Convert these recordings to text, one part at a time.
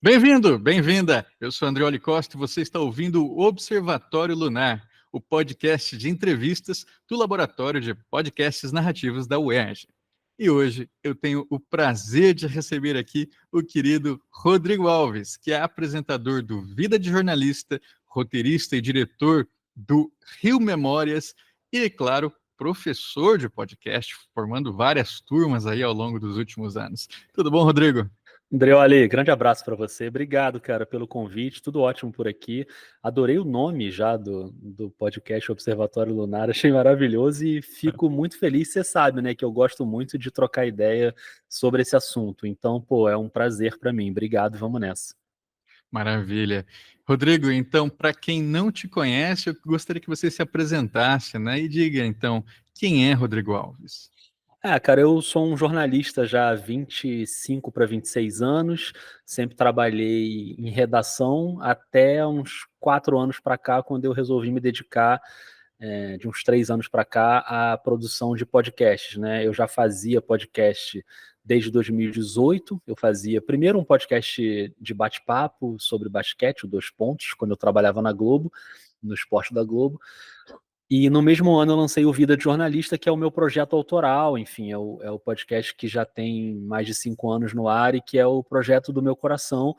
Bem-vindo, bem-vinda. Eu sou Andreoli Costa e você está ouvindo o Observatório Lunar, o podcast de entrevistas do Laboratório de Podcasts Narrativos da UERJ. E hoje eu tenho o prazer de receber aqui o querido Rodrigo Alves, que é apresentador do Vida de Jornalista, roteirista e diretor do Rio Memórias e, claro, professor de podcast, formando várias turmas aí ao longo dos últimos anos. Tudo bom, Rodrigo? Andreoli, grande abraço para você. Obrigado, cara, pelo convite. Tudo ótimo por aqui. Adorei o nome já do podcast Observatório Lunar. Achei maravilhoso e fico muito feliz. Você sabe, né, que eu gosto muito de trocar ideia sobre esse assunto. Então, pô, é um prazer para mim. Obrigado, vamos nessa. Maravilha. Rodrigo, então, para quem não te conhece, eu gostaria que você se apresentasse, né? E diga, então, quem é Rodrigo Alves? Cara, eu sou um jornalista já há 25 para 26 anos, sempre trabalhei em redação até uns 4 anos para cá, quando eu resolvi me dedicar, de uns 3 anos para cá, à produção de podcasts, né? Eu já fazia podcast desde 2018, eu fazia primeiro um podcast de bate-papo sobre basquete, o Dois Pontos, quando eu trabalhava na Globo, no Esporte da Globo. E no mesmo ano eu lancei o Vida de Jornalista, que é o meu projeto autoral, enfim, é o podcast que já tem mais de 5 anos no ar e que é o projeto do meu coração,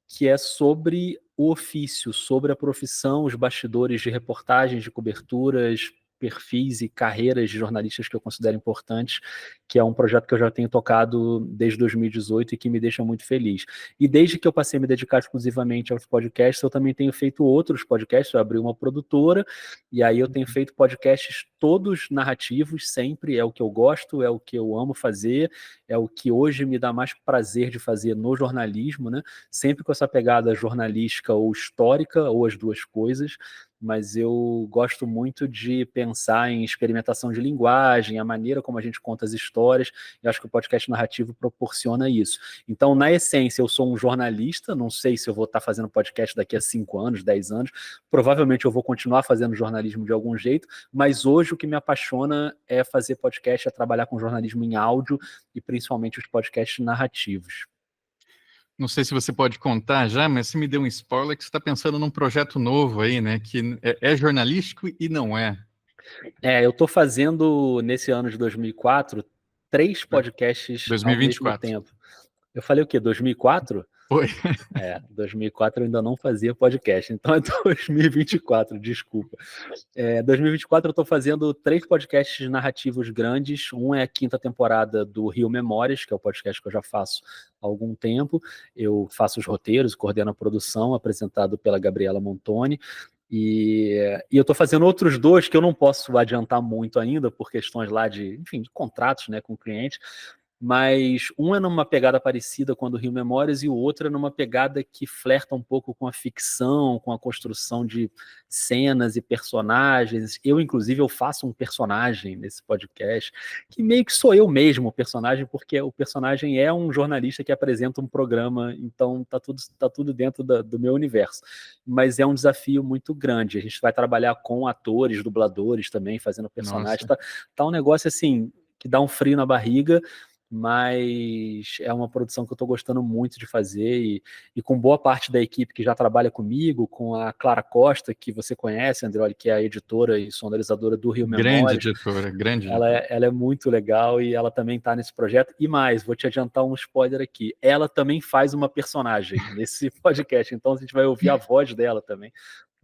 que é sobre o ofício, sobre a profissão, os bastidores de reportagens, de coberturas, perfis e carreiras de jornalistas que eu considero importantes, que é um projeto que eu já tenho tocado desde 2018 e que me deixa muito feliz. E desde que eu passei a me dedicar exclusivamente aos podcasts, eu também tenho feito outros podcasts, eu abri uma produtora, e aí eu tenho feito podcasts todos narrativos, sempre é o que eu gosto, é o que eu amo fazer, é o que hoje me dá mais prazer de fazer no jornalismo, né? Sempre com essa pegada jornalística ou histórica, ou as duas coisas, mas eu gosto muito de pensar em experimentação de linguagem, a maneira como a gente conta as histórias, e acho que o podcast narrativo proporciona isso. Então, na essência, eu sou um jornalista, não sei se eu vou estar fazendo podcast daqui a 5 anos, 10 anos, provavelmente eu vou continuar fazendo jornalismo de algum jeito, mas hoje o que me apaixona é fazer podcast, é trabalhar com jornalismo em áudio, e principalmente os podcasts narrativos. Não sei se você pode contar já, mas você me deu um spoiler que você está pensando num projeto novo aí, né? Que é jornalístico e não é. Eu estou fazendo, nesse ano de 2004, 3 podcasts ao mesmo 2024. tempo. Eu falei o quê? 2004? Oi. 2004 eu ainda não fazia podcast, então é 2024, desculpa. 2024 eu estou fazendo 3 podcasts narrativos grandes. Um é a 5ª temporada do Rio Memórias, que é o podcast que eu já faço há algum tempo. Eu faço os roteiros, coordeno a produção, apresentado pela Gabriela Montoni. E eu estou fazendo outros 2 que eu não posso adiantar muito ainda, por questões lá enfim, de contratos, né, com o cliente, mas um é numa pegada parecida com a do Rio Memórias e o outro é numa pegada que flerta um pouco com a ficção, com a construção de cenas e personagens. Eu, inclusive, eu faço um personagem nesse podcast, que meio que sou eu mesmo o personagem, porque o personagem é um jornalista que apresenta um programa, então tá tudo dentro do meu universo. Mas é um desafio muito grande. A gente vai trabalhar com atores, dubladores também, fazendo personagens. Nossa. Tá um negócio assim que dá um frio na barriga, mas é uma produção que eu estou gostando muito de fazer e com boa parte da equipe que já trabalha comigo, com a Clara Costa, que você conhece, André, que é a editora e sonorizadora do Rio Grande Memórias. editora, grande Ela editora. ela é muito legal e ela também está nesse projeto. E mais, vou te adiantar um spoiler aqui. Ela também faz uma personagem nesse podcast, então a gente vai ouvir a voz dela também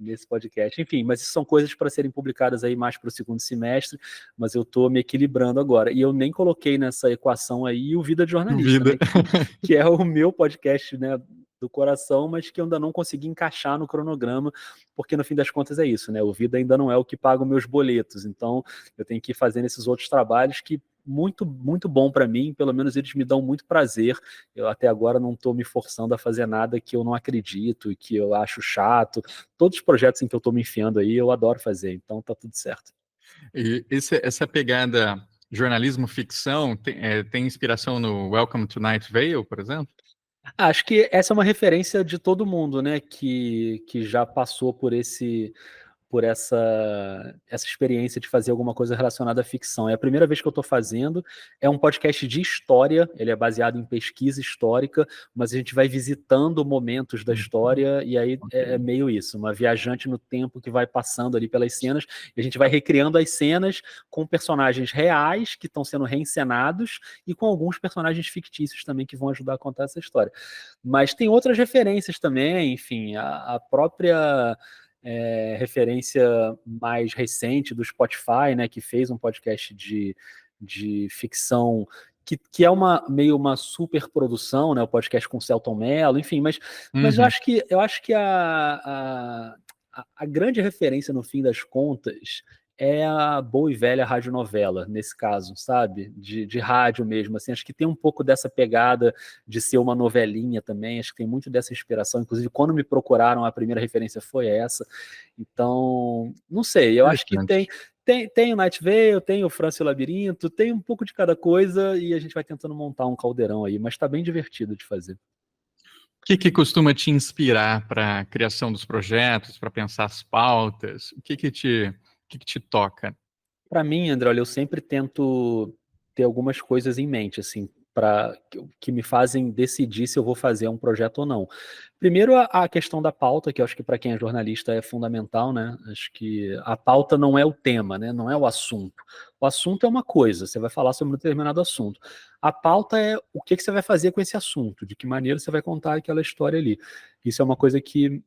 nesse podcast. Enfim, mas isso são coisas para serem publicadas aí mais para o segundo semestre, mas eu estou me equilibrando agora. E eu nem coloquei nessa equação aí o Vida de Jornalista, Vida. né? Que é o meu podcast, né, do coração, mas que eu ainda não consegui encaixar no cronograma, porque no fim das contas é isso, né? O Vida ainda não é o que paga os meus boletos, então eu tenho que ir fazendo esses outros trabalhos que muito, muito bom para mim, pelo menos eles me dão muito prazer. Eu até agora não estou me forçando a fazer nada que eu não acredito e que eu acho chato. Todos os projetos em que eu estou me enfiando aí, eu adoro fazer, então tá tudo certo. E essa pegada jornalismo ficção tem inspiração no Welcome to Night Vale, por exemplo? Acho que essa é uma referência de todo mundo, né, que já passou por essa experiência de fazer alguma coisa relacionada à ficção. É a primeira vez que eu estou fazendo, é um podcast de história, ele é baseado em pesquisa histórica, mas a gente vai visitando momentos da história, e aí é meio isso, uma viajante no tempo que vai passando ali pelas cenas, e a gente vai recriando as cenas com personagens reais que estão sendo reencenados, e com alguns personagens fictícios também que vão ajudar a contar essa história. Mas tem outras referências também, enfim, a própria referência mais recente do Spotify, né, que fez um podcast de ficção que é meio uma super produção, né, o podcast com o Celton Mello, enfim, mas eu acho que a grande referência, no fim das contas, é a boa e velha radionovela, nesse caso, sabe? De rádio mesmo, assim, acho que tem um pouco dessa pegada de ser uma novelinha também, acho que tem muito dessa inspiração, inclusive quando me procuraram, a primeira referência foi essa, então, não sei, eu acho que tem o Night Vale, tem o França e o Labirinto, tem um pouco de cada coisa, e a gente vai tentando montar um caldeirão aí, mas tá bem divertido de fazer. O que costuma te inspirar para a criação dos projetos, para pensar as pautas? O que te toca? Para mim, André, olha, eu sempre tento ter algumas coisas em mente, assim, que me fazem decidir se eu vou fazer um projeto ou não. Primeiro, a questão da pauta, que eu acho que para quem é jornalista é fundamental, né? Acho que a pauta não é o tema, né? Não é o assunto. O assunto é uma coisa, você vai falar sobre um determinado assunto. A pauta é o que você vai fazer com esse assunto, de que maneira você vai contar aquela história ali. Isso é uma coisa que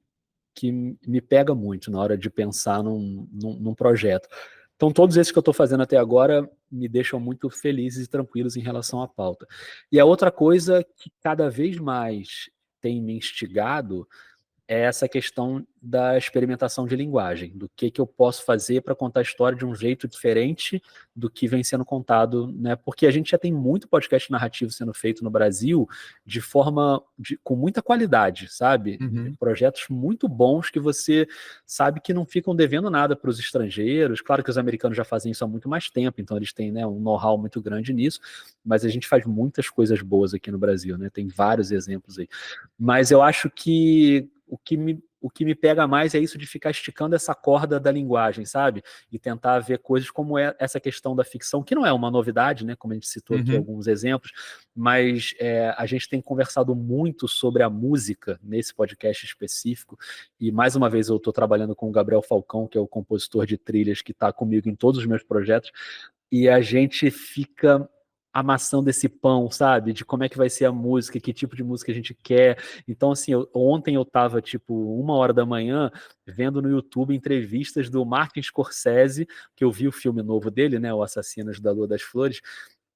me pega muito na hora de pensar num projeto. Então, todos esses que eu estou fazendo até agora me deixam muito felizes e tranquilos em relação à pauta. E a outra coisa que cada vez mais tem me instigado é essa questão da experimentação de linguagem, do que eu posso fazer para contar a história de um jeito diferente do que vem sendo contado, né? Porque a gente já tem muito podcast narrativo sendo feito no Brasil de forma com muita qualidade, sabe? Projetos muito bons que você sabe que não ficam devendo nada para os estrangeiros. Claro que os americanos já fazem isso há muito mais tempo, então eles têm, né, um know-how muito grande nisso, mas a gente faz muitas coisas boas aqui no Brasil, né? Tem vários exemplos aí. Mas eu acho que o que me pega mais é isso de ficar esticando essa corda da linguagem, sabe? E tentar ver coisas como essa questão da ficção, que não é uma novidade, né? Como a gente citou aqui alguns exemplos, mas a gente tem conversado muito sobre a música nesse podcast específico, e mais uma vez eu estou trabalhando com o Gabriel Falcão, que é o compositor de trilhas que está comigo em todos os meus projetos, e a gente fica amassando esse pão, sabe? De como é que vai ser a música, que tipo de música a gente quer. Então, assim, ontem eu tava, tipo, 1h da manhã, vendo no YouTube entrevistas do Martin Scorsese, que eu vi o filme novo dele, né? O Assassinos da Lua das Flores,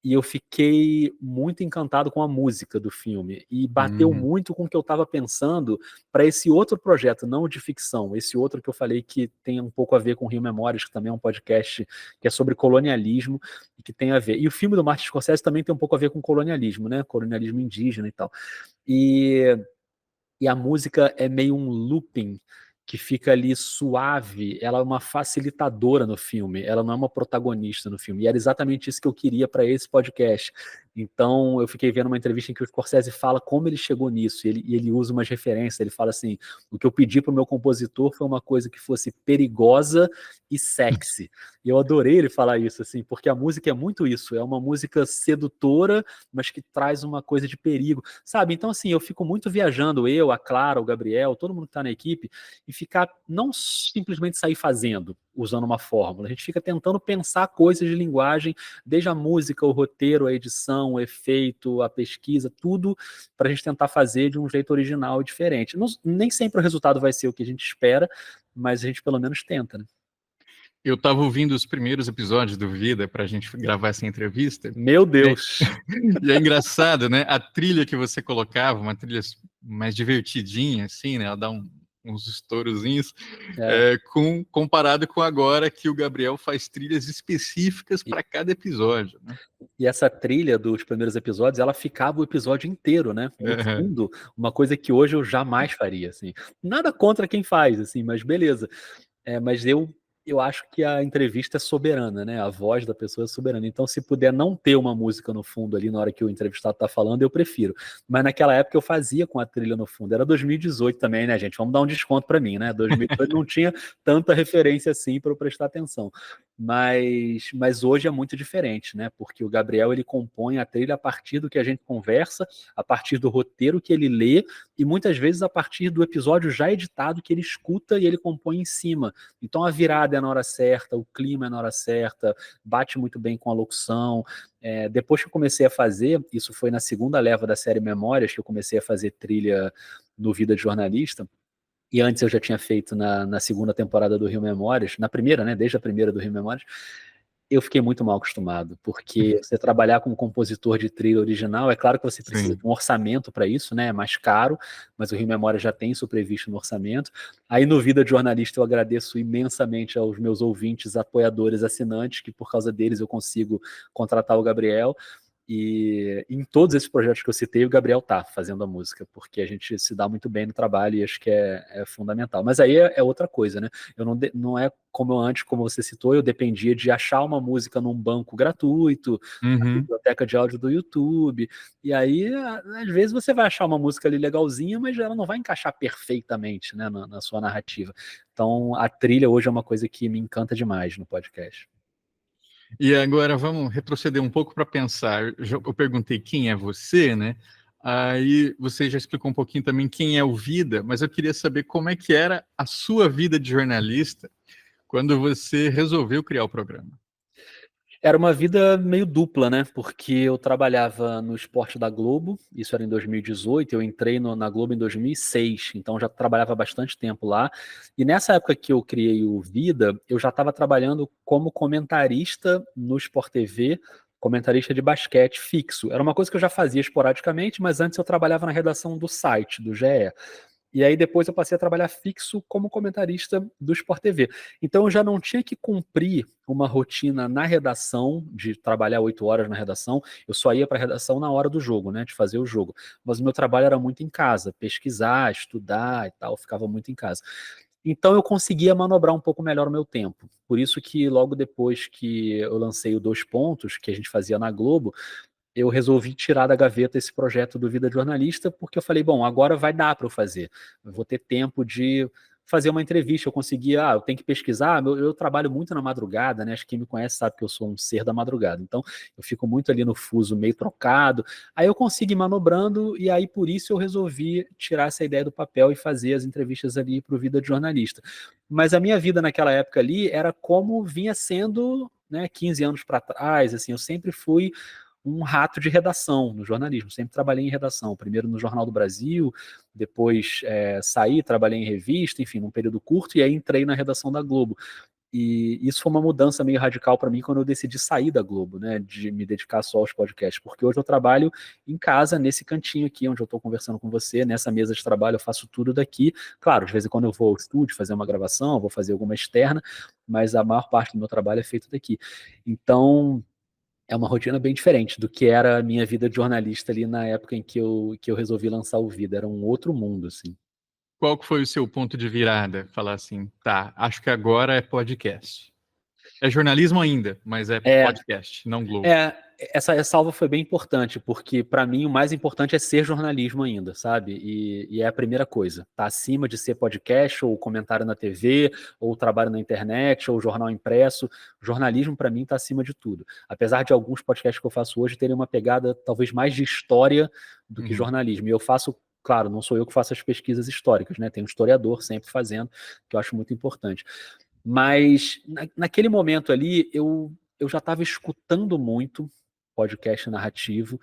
e eu fiquei muito encantado com a música do filme, e bateu muito com o que eu estava pensando para esse outro projeto, não de ficção, esse outro que eu falei que tem um pouco a ver com Rio Memórias, que também é um podcast que é sobre colonialismo, e que tem a ver. E o filme do Martin Scorsese também tem um pouco a ver com colonialismo, né? Colonialismo indígena e tal. E a música é meio um looping que fica ali suave, ela é uma facilitadora no filme, ela não é uma protagonista no filme, e era exatamente isso que eu queria para esse podcast. Então eu fiquei vendo uma entrevista em que o Scorsese fala como ele chegou nisso, e ele usa umas referências, ele fala assim, o que eu pedi para o meu compositor foi uma coisa que fosse perigosa e sexy, e eu adorei ele falar isso, assim, porque a música é muito isso, é uma música sedutora, mas que traz uma coisa de perigo, sabe? Então assim, eu fico muito viajando, eu, a Clara, o Gabriel, todo mundo que está na equipe, e ficar, não simplesmente sair fazendo, usando uma fórmula, a gente fica tentando pensar coisas de linguagem, desde a música, o roteiro, a edição, o efeito, a pesquisa, tudo para a gente tentar fazer de um jeito original e diferente. Nem sempre o resultado vai ser o que a gente espera, mas a gente pelo menos tenta, né? Eu estava ouvindo os primeiros episódios do Vida para a gente gravar essa entrevista. Meu Deus! E é engraçado, né? A trilha que você colocava, uma trilha mais divertidinha, assim, né? Ela dá uns estourazinhos, comparado com agora que o Gabriel faz trilhas específicas para cada episódio, né? E essa trilha dos primeiros episódios, ela ficava o episódio inteiro, né? No fundo, uma coisa que hoje eu jamais faria, assim. Nada contra quem faz, assim, mas beleza. Mas eu eu acho que a entrevista é soberana, né? A voz da pessoa é soberana. Então, se puder não ter uma música no fundo ali na hora que o entrevistado está falando, eu prefiro. Mas naquela época eu fazia com a trilha no fundo. Era 2018 também, né, gente? Vamos dar um desconto para mim, né? 2018 não tinha tanta referência assim para eu prestar atenção. Mas hoje é muito diferente, né? Porque o Gabriel ele compõe a trilha a partir do que a gente conversa, a partir do roteiro que ele lê e muitas vezes a partir do episódio já editado que ele escuta e ele compõe em cima. Então a virada é na hora certa, o clima é na hora certa, bate muito bem com a locução. Depois que eu comecei a fazer, isso foi na segunda leva da série Memórias, que eu comecei a fazer trilha no Vida de Jornalista, e antes eu já tinha feito na segunda temporada do Rio Memórias, na primeira, né, desde a primeira do Rio Memórias, eu fiquei muito mal acostumado, porque você trabalhar como compositor de trilha original, é claro que você precisa Sim. de um orçamento para isso, né? É mais caro, mas o Rio Memória já tem isso previsto no orçamento. Aí no Vida de Jornalista eu agradeço imensamente aos meus ouvintes, apoiadores, assinantes, que por causa deles eu consigo contratar o Gabriel. E em todos esses projetos que eu citei, o Gabriel tá fazendo a música, porque a gente se dá muito bem no trabalho e acho que é fundamental. Mas aí é outra coisa, né? Eu não é como eu antes, como você citou, eu dependia de achar uma música num banco gratuito, na Uhum. biblioteca de áudio do YouTube, e aí às vezes você vai achar uma música ali legalzinha, mas ela não vai encaixar perfeitamente, né, na sua narrativa. Então a trilha hoje é uma coisa que me encanta demais no podcast. E agora vamos retroceder um pouco para pensar. Eu perguntei quem é você, né? Aí você já explicou um pouquinho também quem é o Vida, mas eu queria saber como é que era a sua vida de jornalista quando você resolveu criar o programa. Era uma vida meio dupla, né? Porque eu trabalhava no Esporte da Globo, isso era em 2018, eu entrei na Globo em 2006, então já trabalhava bastante tempo lá. E nessa época que eu criei o Vida, eu já estava trabalhando como comentarista no Sport TV, comentarista de basquete fixo. Era uma coisa que eu já fazia esporadicamente, mas antes eu trabalhava na redação do site, do GE. E aí depois eu passei a trabalhar fixo como comentarista do Sport TV. Então eu já não tinha que cumprir uma rotina na redação, de trabalhar 8 horas na redação, eu só ia para a redação na hora do jogo, né, de fazer o jogo. Mas o meu trabalho era muito em casa, pesquisar, estudar e tal, ficava muito em casa. Então eu conseguia manobrar um pouco melhor o meu tempo. Por isso que logo depois que eu lancei o Dois Pontos, que a gente fazia na Globo, eu resolvi tirar da gaveta esse projeto do Vida de Jornalista, porque eu falei, bom, agora vai dar para eu fazer. Eu vou ter tempo de fazer uma entrevista. Eu consegui, eu tenho que pesquisar. Eu trabalho muito na madrugada, né? Acho que quem me conhece sabe que eu sou um ser da madrugada. Então, eu fico muito ali no fuso, meio trocado. Aí eu consigo ir manobrando, e aí por isso eu resolvi tirar essa ideia do papel e fazer as entrevistas ali para o Vida de Jornalista. Mas a minha vida naquela época ali era como vinha sendo, né, 15 anos para trás, assim, eu sempre fui um rato de redação no jornalismo, sempre trabalhei em redação, primeiro no Jornal do Brasil, depois saí, trabalhei em revista, enfim, num período curto, e aí entrei na redação da Globo. E isso foi uma mudança meio radical para mim quando eu decidi sair da Globo, né, de me dedicar só aos podcasts, porque hoje eu trabalho em casa, nesse cantinho aqui, onde eu estou conversando com você, nessa mesa de trabalho, eu faço tudo daqui. Claro, de vez em quando eu vou ao estúdio fazer uma gravação, vou fazer alguma externa, mas a maior parte do meu trabalho é feito daqui. Então, é uma rotina bem diferente do que era a minha vida de jornalista ali na época em que eu resolvi lançar o Vida. Era um outro mundo, assim. Qual que foi o seu ponto de virada? Falar assim, tá, acho que agora é podcast. É jornalismo ainda, mas é É, podcast, não Globo. essa ressalva foi bem importante, porque para mim o mais importante é ser jornalismo ainda, sabe? E é a primeira coisa. Tá acima de ser podcast, ou comentário na TV, ou trabalho na internet, ou jornal impresso. Jornalismo para mim está acima de tudo. Apesar de alguns podcasts que eu faço hoje terem uma pegada talvez mais de história do que Uhum. jornalismo. E eu faço, claro, não sou eu que faço as pesquisas históricas, né? Tem um historiador sempre fazendo, que eu acho muito importante. Mas naquele momento ali, eu já estava escutando muito podcast narrativo.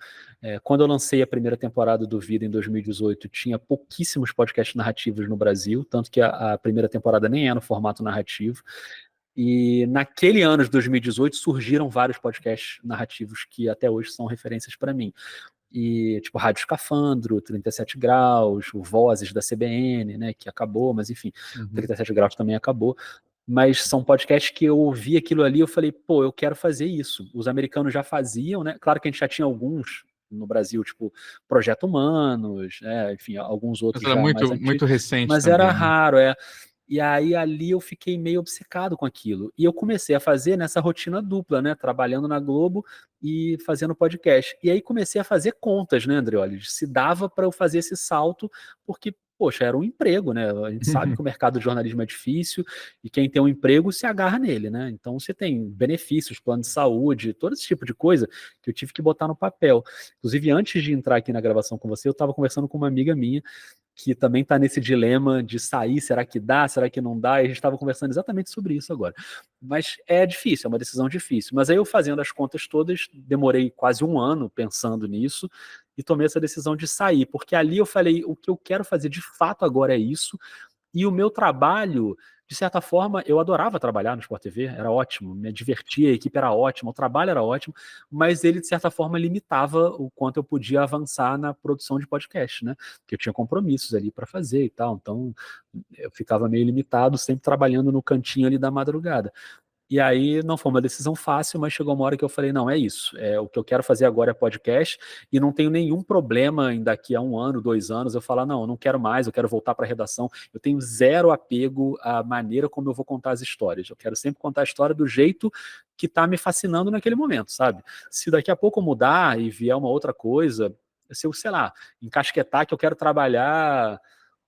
Quando eu lancei a primeira temporada do Vida em 2018, tinha pouquíssimos podcasts narrativos no Brasil, tanto que a primeira temporada nem é no formato narrativo. E naquele ano de 2018 surgiram vários podcasts narrativos que até hoje são referências para mim. E tipo Rádio Escafandro, 37 Graus, o Vozes da CBN, né, que acabou, mas enfim, Uhum. 37 Graus também acabou. Mas são podcasts que eu ouvi aquilo ali, eu falei, pô, eu quero fazer isso. Os americanos já faziam, né? Claro que a gente já tinha alguns no Brasil, tipo Projeto Humanos, né? Enfim, alguns Mas outros era já mais muito, muito antigos, recente mas era também, né? raro, E aí ali eu fiquei meio obcecado com aquilo. E eu comecei a fazer nessa rotina dupla, né? Trabalhando na Globo e fazendo podcast. E aí comecei a fazer contas, né, Andreoli? Se dava para eu fazer esse salto, porque, poxa, era um emprego, né? A gente sabe que o mercado de jornalismo é difícil e quem tem um emprego se agarra nele, né? Então você tem benefícios, plano de saúde, todo esse tipo de coisa que eu tive que botar no papel. Inclusive, antes de entrar aqui na gravação com você, eu estava conversando com uma amiga minha que também está nesse dilema de sair, será que dá, será que não dá? E a gente estava conversando exatamente sobre isso agora. Mas é difícil, é uma decisão difícil. Mas aí eu fazendo as contas todas, demorei quase um ano pensando nisso e tomei essa decisão de sair, porque ali eu falei, o que eu quero fazer de fato agora é isso, e o meu trabalho, de certa forma, eu adorava trabalhar no Sport TV, era ótimo, me divertia, a equipe era ótima, o trabalho era ótimo, mas ele, de certa forma, limitava o quanto eu podia avançar na produção de podcast, né? Porque eu tinha compromissos ali para fazer e tal, então eu ficava meio limitado, sempre trabalhando no cantinho ali da madrugada. E aí não foi uma decisão fácil, mas chegou uma hora que eu falei, não, é isso, o que eu quero fazer agora é podcast, e não tenho nenhum problema em daqui a 1 ano, 2 anos, eu falar, não, eu não quero mais, eu quero voltar para a redação, eu tenho zero apego à maneira como eu vou contar as histórias, eu quero sempre contar a história do jeito que está me fascinando naquele momento, sabe? Se daqui a pouco mudar e vier uma outra coisa, se eu, sei lá, encasquetar que eu quero trabalhar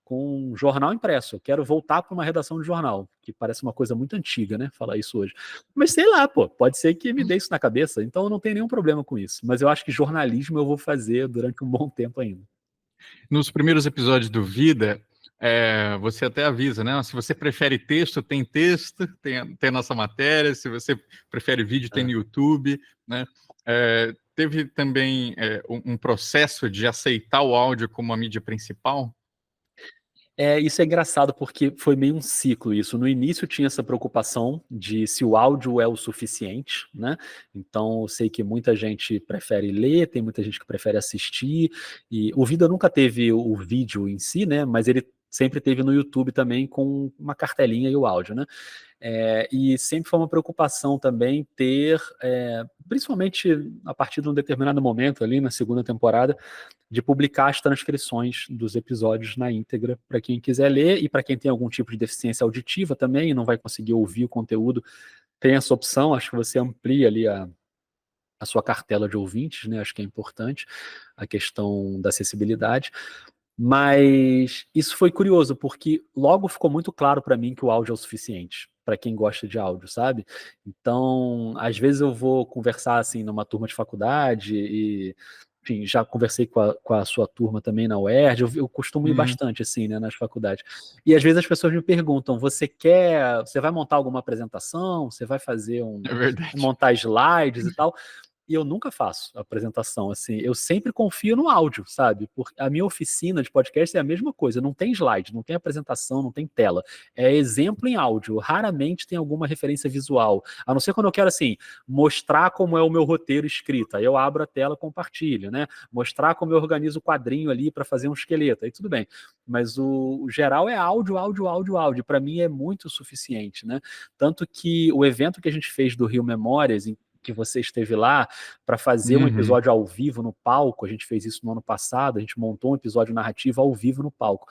com um jornal impresso. Eu quero voltar para uma redação de jornal, que parece uma coisa muito antiga, né? Falar isso hoje. Mas sei lá, pô, pode ser que me dê isso na cabeça, então eu não tenho nenhum problema com isso. Mas eu acho que jornalismo eu vou fazer durante um bom tempo ainda. Nos primeiros episódios do Vida, você até avisa, né? Se você prefere texto, tem a nossa matéria. Se você prefere vídeo, tem no YouTube, né? Teve também um processo de aceitar o áudio como a mídia principal? Isso é engraçado porque foi meio um ciclo isso. No início tinha essa preocupação de se o áudio é o suficiente, né? Então eu sei que muita gente prefere ler, tem muita gente que prefere assistir, e o Vida nunca teve o vídeo em si, né? Mas ele sempre teve no YouTube também com uma cartelinha e o áudio, né? E sempre foi uma preocupação também ter, principalmente a partir de um determinado momento ali na segunda temporada, de publicar as transcrições dos episódios na íntegra para quem quiser ler e para quem tem algum tipo de deficiência auditiva também e não vai conseguir ouvir o conteúdo, tem essa opção, acho que você amplia ali a sua cartela de ouvintes, né? Acho que é importante a questão da acessibilidade. Mas isso foi curioso, porque logo ficou muito claro para mim que o áudio é o suficiente para quem gosta de áudio, sabe? Então, às vezes eu vou conversar assim numa turma de faculdade e, enfim, já conversei com a sua turma também na UERJ, eu costumo ir bastante assim, né, nas faculdades. E às vezes as pessoas me perguntam, você vai montar alguma apresentação? Você vai fazer É verdade. montar slides e tal? E eu nunca faço apresentação, assim, eu sempre confio no áudio, sabe? Porque a minha oficina de podcast é a mesma coisa, não tem slide, não tem apresentação, não tem tela, é exemplo em áudio, raramente tem alguma referência visual, a não ser quando eu quero, assim, mostrar como é o meu roteiro escrito, aí eu abro a tela, compartilho, né? Mostrar como eu organizo o quadrinho ali para fazer um esqueleto, aí tudo bem, mas o geral é áudio, áudio, áudio, áudio, para mim é muito suficiente, né? Tanto que o evento que a gente fez do Rio Memórias, que você esteve lá para fazer um episódio ao vivo no palco, a gente fez isso no ano passado, a gente montou um episódio narrativo ao vivo no palco.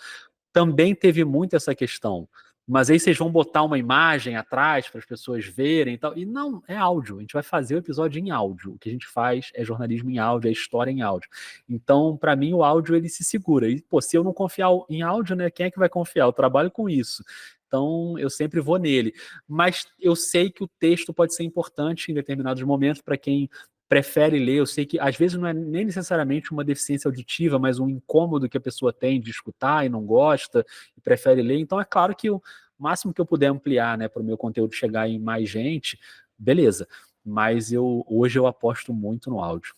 Também teve muito essa questão, mas aí vocês vão botar uma imagem atrás para as pessoas verem e tal, e não, é áudio, a gente vai fazer o episódio em áudio, o que a gente faz é jornalismo em áudio, é história em áudio. Então, para mim, o áudio ele se segura, e pô, se eu não confiar em áudio, né, quem é que vai confiar? Eu trabalho com isso. Então, eu sempre vou nele. Mas eu sei que o texto pode ser importante em determinados momentos para quem prefere ler. Eu sei que às vezes não é nem necessariamente uma deficiência auditiva, mas um incômodo que a pessoa tem de escutar e não gosta e prefere ler. Então, é claro que o máximo que eu puder ampliar, né, para o meu conteúdo chegar em mais gente, beleza. Mas hoje eu aposto muito no áudio.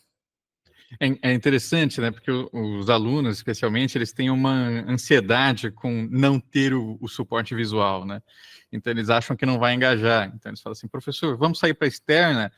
É interessante, né? Porque os alunos, especialmente, eles têm uma ansiedade com não ter o suporte visual, né? Então eles acham que não vai engajar. Então eles falam assim, professor, vamos sair para a externa,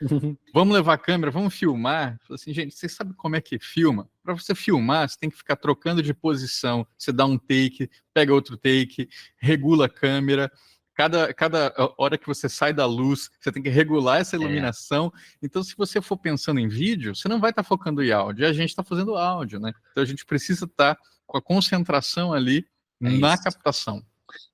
vamos levar a câmera, vamos filmar. Falo assim, gente, você sabe como é que filma? Para você filmar, você tem que ficar trocando de posição. Você dá um take, pega outro take, regula a câmera. Cada hora que você sai da luz, você tem que regular essa iluminação. Então, se você for pensando em vídeo, você não vai estar focando em áudio. E a gente está fazendo áudio, né? Então, a gente precisa estar com a concentração ali na captação.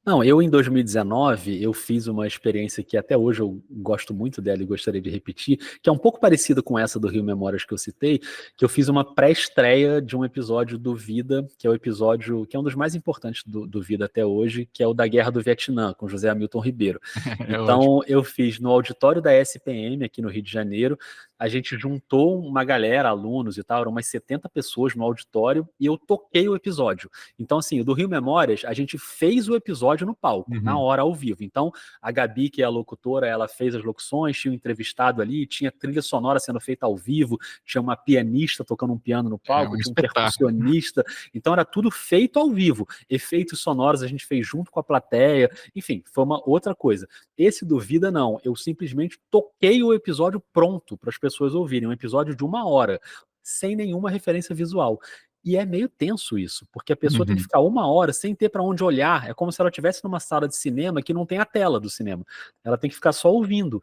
Não, eu em 2019, eu fiz uma experiência que até hoje eu gosto muito dela e gostaria de repetir, que é um pouco parecida com essa do Rio Memórias que eu citei, que eu fiz uma pré-estreia de um episódio do Vida, que é o episódio que é um dos mais importantes do Vida até hoje, que é o da Guerra do Vietnã, com José Hamilton Ribeiro. É ótimo. Então, eu fiz no auditório da SPM, aqui no Rio de Janeiro, a gente juntou uma galera, alunos e tal, eram umas 70 pessoas no auditório, e eu toquei o episódio. Então, assim, o do Rio Memórias, a gente fez o episódio no palco, na Uhum. hora, ao vivo. Então, a Gabi, que é a locutora, ela fez as locuções, tinha um entrevistado ali, tinha trilha sonora sendo feita ao vivo, tinha uma pianista tocando um piano no É palco, um tinha um espetáculo. percussionista. Então, era tudo feito ao vivo. Efeitos sonoros a gente fez junto com a plateia. Enfim, foi uma outra coisa. Esse do Vida, não. Eu simplesmente toquei o episódio pronto para as pessoas ouvirem. Um episódio de 1 hora, sem nenhuma referência visual. E é meio tenso isso, porque a pessoa tem que Uhum. ficar 1 hora sem ter para onde olhar. É como se ela estivesse numa sala de cinema que não tem a tela do cinema. Ela tem que ficar só ouvindo.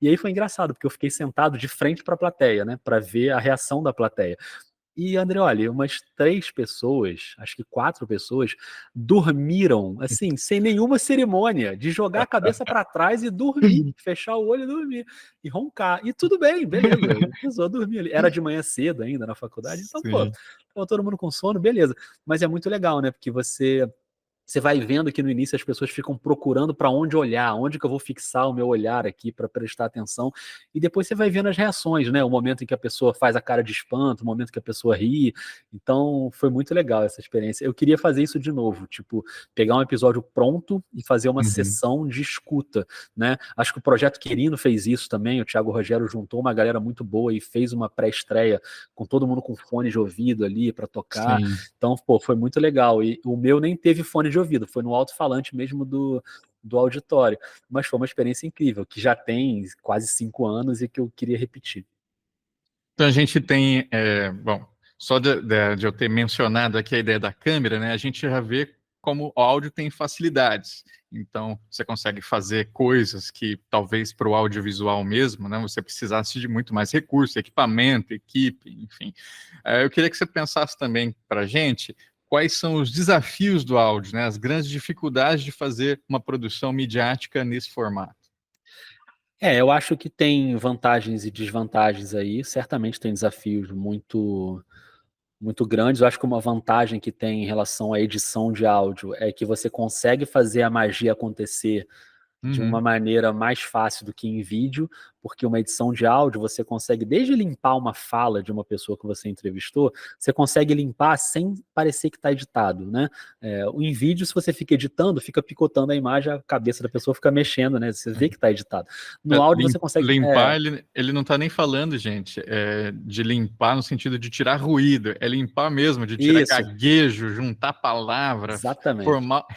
E aí foi engraçado, porque eu fiquei sentado de frente para a plateia, né, para ver a reação da plateia. E, Andreoli, umas 3 pessoas, acho que 4 pessoas, dormiram, assim, sem nenhuma cerimônia, de jogar a cabeça para trás e dormir, fechar o olho e dormir, e roncar. E tudo bem, beleza, precisou dormir ali. Era de manhã cedo ainda na faculdade, então, pô, Sim. tava todo mundo com sono, beleza. Mas é muito legal, né, porque você vai vendo que no início as pessoas ficam procurando para onde olhar, onde que eu vou fixar o meu olhar aqui para prestar atenção, e depois você vai vendo as reações, né? O momento em que a pessoa faz a cara de espanto, o momento que a pessoa ri. Então, foi muito legal essa experiência. Eu queria fazer isso de novo, tipo, pegar um episódio pronto e fazer uma Uhum. sessão de escuta, né? Acho que o Projeto Querino fez isso também, o Thiago Rogério juntou uma galera muito boa e fez uma pré-estreia com todo mundo com fone de ouvido ali para tocar. Sim. Então, pô, foi muito legal. E o meu nem teve fone de ouvido, foi no alto-falante mesmo do auditório. Mas foi uma experiência incrível, que já tem quase 5 anos e que eu queria repetir. Então a gente tem, bom, só de eu ter mencionado aqui a ideia da câmera, né, a gente já vê como o áudio tem facilidades. Então você consegue fazer coisas que talvez para o audiovisual mesmo, né, você precisasse de muito mais recurso, equipamento, equipe, enfim. Eu queria que você pensasse também para a gente quais são os desafios do áudio, né, as grandes dificuldades de fazer uma produção midiática nesse formato. Eu acho que tem vantagens e desvantagens aí. Certamente tem desafios muito grandes. Eu acho que uma vantagem que tem em relação à edição de áudio é que você consegue fazer a magia acontecer de uma Uhum. maneira mais fácil do que em vídeo, porque uma edição de áudio você consegue desde limpar uma fala de uma pessoa que você entrevistou, você consegue limpar sem parecer que está editado, né? Em vídeo, se você fica editando, fica picotando a imagem, a cabeça da pessoa fica mexendo, né? Você vê que está editado. No áudio você consegue. Limpar, ele não está nem falando, gente, de limpar no sentido de tirar ruído, é limpar mesmo, de tirar Isso, gaguejo, juntar palavra, exatamente.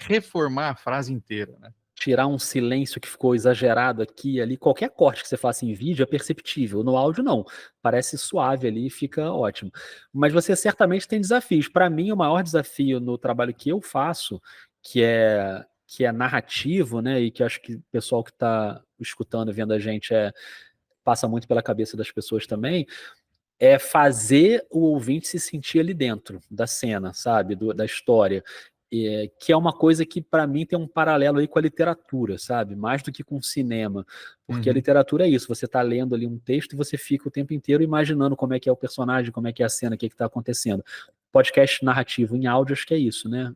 reformar a frase inteira, né? Tirar um silêncio que ficou exagerado aqui e ali. Qualquer corte que você faça em vídeo é perceptível. No áudio, não. Parece suave ali e fica ótimo. Mas você certamente tem desafios. Para mim, o maior desafio no trabalho que eu faço, que é narrativo, né? E que eu acho que o pessoal que está escutando, vendo a gente, passa muito pela cabeça das pessoas também, é fazer o ouvinte se sentir ali dentro da cena, sabe? Da história. Que é uma coisa que, para mim, tem um paralelo aí com a literatura, sabe? Mais do que com o cinema. Porque a Uhum. literatura é isso, você está lendo ali um texto e você fica o tempo inteiro imaginando como é que é o personagem, como é que é a cena, o que está acontecendo. Podcast narrativo em áudio, acho que é isso, né?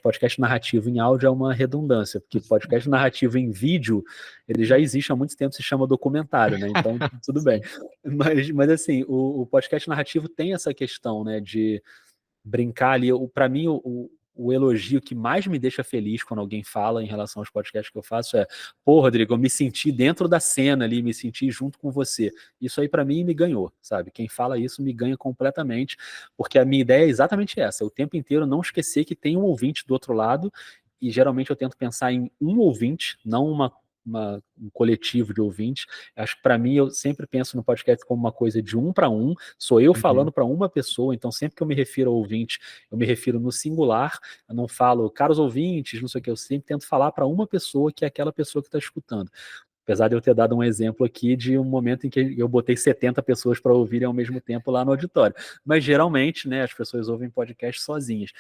Podcast narrativo em áudio é uma redundância, porque podcast narrativo em vídeo, ele já existe há muito tempo, se chama documentário, né? Então, tudo bem. Sim. Mas assim, o podcast narrativo tem essa questão, né, de brincar ali. Para mim, o elogio que mais me deixa feliz quando alguém fala em relação aos podcasts que eu faço é: pô, Rodrigo, eu me senti dentro da cena ali, me senti junto com você. Isso aí para mim me ganhou, sabe? Quem fala isso me ganha completamente, porque a minha ideia é exatamente essa: o tempo inteiro não esquecer que tem um ouvinte do outro lado, e geralmente eu tento pensar em um ouvinte, não um coletivo de ouvintes. Acho que para mim, eu sempre penso no podcast como uma coisa de um para um, sou eu Uhum. falando para uma pessoa, então sempre que eu me refiro ao ouvinte, eu me refiro no singular, eu não falo caros ouvintes, não sei o que, eu sempre tento falar para uma pessoa, que é aquela pessoa que está escutando. Apesar de eu ter dado um exemplo aqui de um momento em que eu botei 70 pessoas para ouvirem ao mesmo tempo lá no auditório. Mas geralmente, né, as pessoas ouvem podcast sozinhas.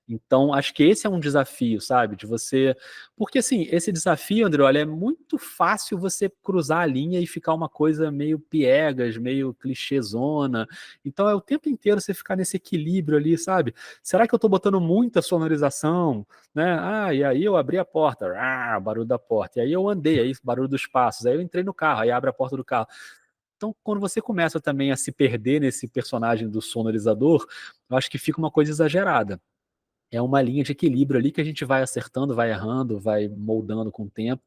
Então, acho que esse é um desafio, sabe? De você. Porque, assim, esse desafio, André, olha, é muito fácil você cruzar a linha e ficar uma coisa meio piegas, meio clichêzona. Então, é o tempo inteiro você ficar nesse equilíbrio ali, sabe? Será que eu tô botando muita sonorização, né? Ah, e aí eu abri a porta, barulho da porta. E aí eu andei, aí barulho dos passos. Aí eu entrei no carro, aí abre a porta do carro. Então, quando você começa também a se perder nesse personagem do sonorizador, eu acho que fica uma coisa exagerada. É uma linha de equilíbrio ali que a gente vai acertando, vai errando, vai moldando com o tempo,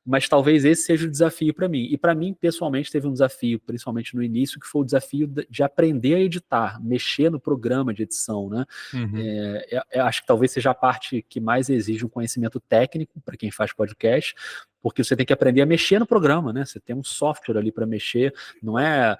mas talvez esse seja o desafio para mim. E para mim, pessoalmente, teve um desafio, principalmente no início, que foi o desafio de aprender a editar, mexer no programa de edição, né? Uhum. Acho que talvez seja a parte que mais exige um conhecimento técnico para quem faz podcast, porque você tem que aprender a mexer no programa, né? Você tem um software ali para mexer, não é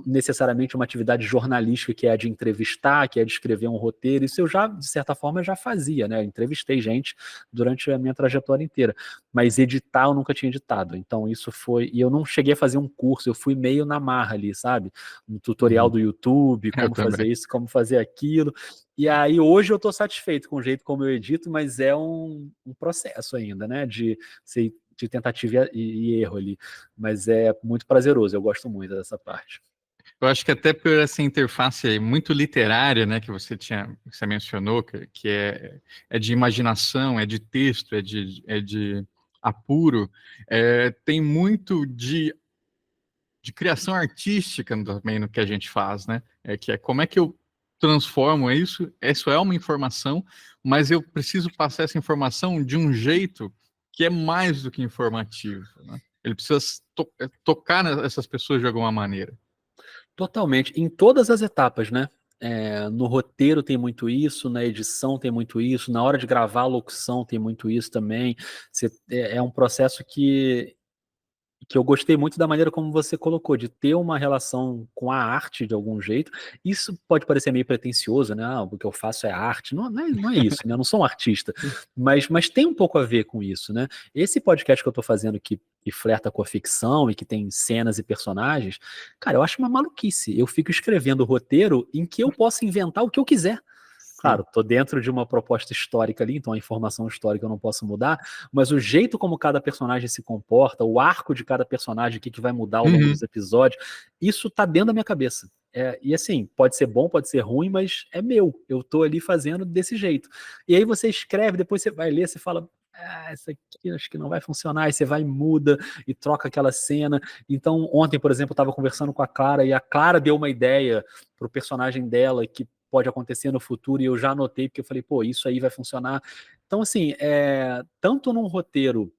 necessariamente uma atividade jornalística que é a de entrevistar, que é de escrever um roteiro. Isso eu já, de certa forma, já fazia, né? Eu entrevistei gente durante a minha trajetória inteira, mas editar eu nunca tinha editado. Então isso foi, e eu não cheguei a fazer um curso, eu fui meio na marra ali, sabe? No tutorial Uhum. do YouTube, Eu como fazer também. isso, como fazer aquilo. E aí hoje eu estou satisfeito com o jeito como eu edito, mas é um processo ainda, né? De tentativa e erro ali. Mas é muito prazeroso, eu gosto muito dessa parte. Eu acho que até por essa interface aí muito literária, né, que você mencionou, que é de imaginação, é de texto, é de apuro, tem muito de criação artística também no que a gente faz, né? Que é como é que eu transformo isso? Isso é uma informação, mas eu preciso passar essa informação de um jeito que é mais do que informativo, né? Ele precisa tocar nessas pessoas de alguma maneira. Totalmente, em todas as etapas, né? No roteiro tem muito isso, na edição tem muito isso, na hora de gravar a locução tem muito isso também. É um processo que eu gostei muito da maneira como você colocou, de ter uma relação com a arte de algum jeito. Isso pode parecer meio pretensioso, né? Ah, o que eu faço é arte. Não é isso, né? Eu não sou um artista. Mas tem um pouco a ver com isso, né? Esse podcast que eu tô fazendo que flerta com a ficção e que tem cenas e personagens, cara, eu acho uma maluquice. Eu fico escrevendo o roteiro em que eu posso inventar o que eu quiser. Sim. Claro, estou dentro de uma proposta histórica ali, então a informação histórica eu não posso mudar, mas o jeito como cada personagem se comporta, o arco de cada personagem, o que vai mudar ao longo Uhum. dos episódios, isso está dentro da minha cabeça. E assim, pode ser bom, pode ser ruim, mas é meu. Eu estou ali fazendo desse jeito. E aí você escreve, depois você vai ler, você fala, isso aqui acho que não vai funcionar, aí você vai e muda e troca aquela cena. Então, ontem, por exemplo, eu estava conversando com a Clara e a Clara deu uma ideia pro personagem dela que pode acontecer no futuro e eu já anotei porque eu falei, pô, isso aí vai funcionar. Então, assim, tanto num roteiro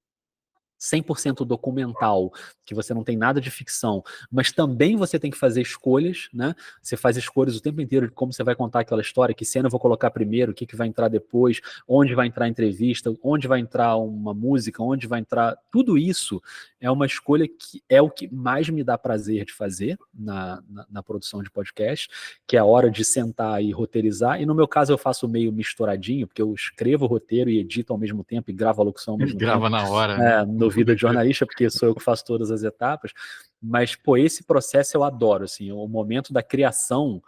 100% documental, que você não tem nada de ficção, mas também você tem que fazer escolhas, né? Você faz escolhas o tempo inteiro de como você vai contar aquela história, que cena eu vou colocar primeiro, o que vai entrar depois, onde vai entrar a entrevista, onde vai entrar uma música, onde vai entrar. Tudo isso é uma escolha que é o que mais me dá prazer de fazer na produção de podcast, que é a hora de sentar e roteirizar. E no meu caso eu faço meio misturadinho, porque eu escrevo o roteiro e edito ao mesmo tempo e gravo a locução ao mesmo tempo Grava na hora, né? no Vida de Jornalista, porque sou eu que faço todas as etapas, mas, pô, esse processo eu adoro, assim, o momento da criação,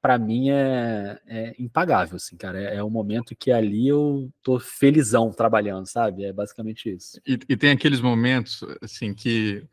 para mim, é impagável, assim, cara, é o momento que ali eu tô felizão trabalhando, sabe? É basicamente isso. E tem aqueles momentos, assim, que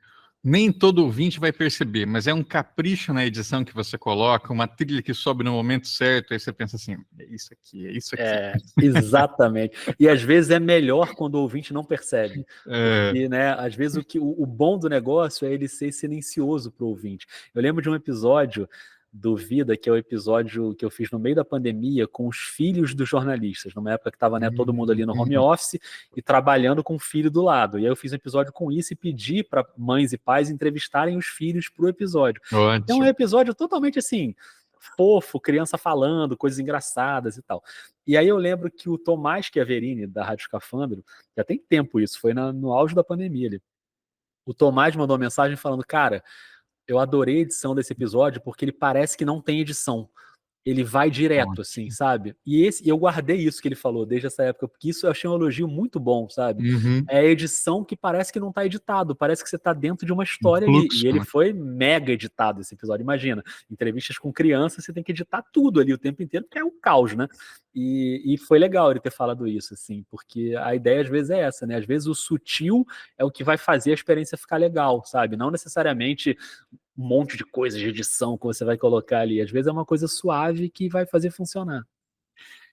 nem todo ouvinte vai perceber, mas é um capricho na edição que você coloca, uma trilha que sobe no momento certo, aí você pensa assim, é isso aqui, é isso aqui. Exatamente. E às vezes é melhor quando o ouvinte não percebe. É, Porque, né, às vezes o bom do negócio é ele ser silencioso para o ouvinte. Eu lembro de um episódio do Vida, que é o episódio que eu fiz no meio da pandemia com os filhos dos jornalistas, numa época que estava, né, todo mundo ali no home uhum. office e trabalhando com o filho do lado. E aí eu fiz um episódio com isso e pedi para mães e pais entrevistarem os filhos para o episódio. Então é um Ótimo. episódio totalmente assim, fofo, criança falando, coisas engraçadas e tal. E aí eu lembro que o Tomás Chiaverini, da Rádio Escafandro, já tem tempo isso, foi no auge da pandemia ali. O Tomás mandou uma mensagem falando, cara, eu adorei a edição desse episódio porque ele parece que não tem edição. ele vai direto, assim, Ótimo. sabe? E eu guardei isso que ele falou desde essa época, porque isso eu achei um elogio muito bom, sabe? Uhum. É a edição que parece que não tá editado, parece que você tá dentro de uma Um história ali. fluxo, E ele né? foi mega editado esse episódio. Imagina, entrevistas com crianças, você tem que editar tudo ali o tempo inteiro, porque é um caos, né? E foi legal ele ter falado isso, assim, porque a ideia às vezes é essa, né? Às vezes o sutil é o que vai fazer a experiência ficar legal, sabe? Não necessariamente um monte de coisa de edição que você vai colocar ali. Às vezes é uma coisa suave que vai fazer funcionar.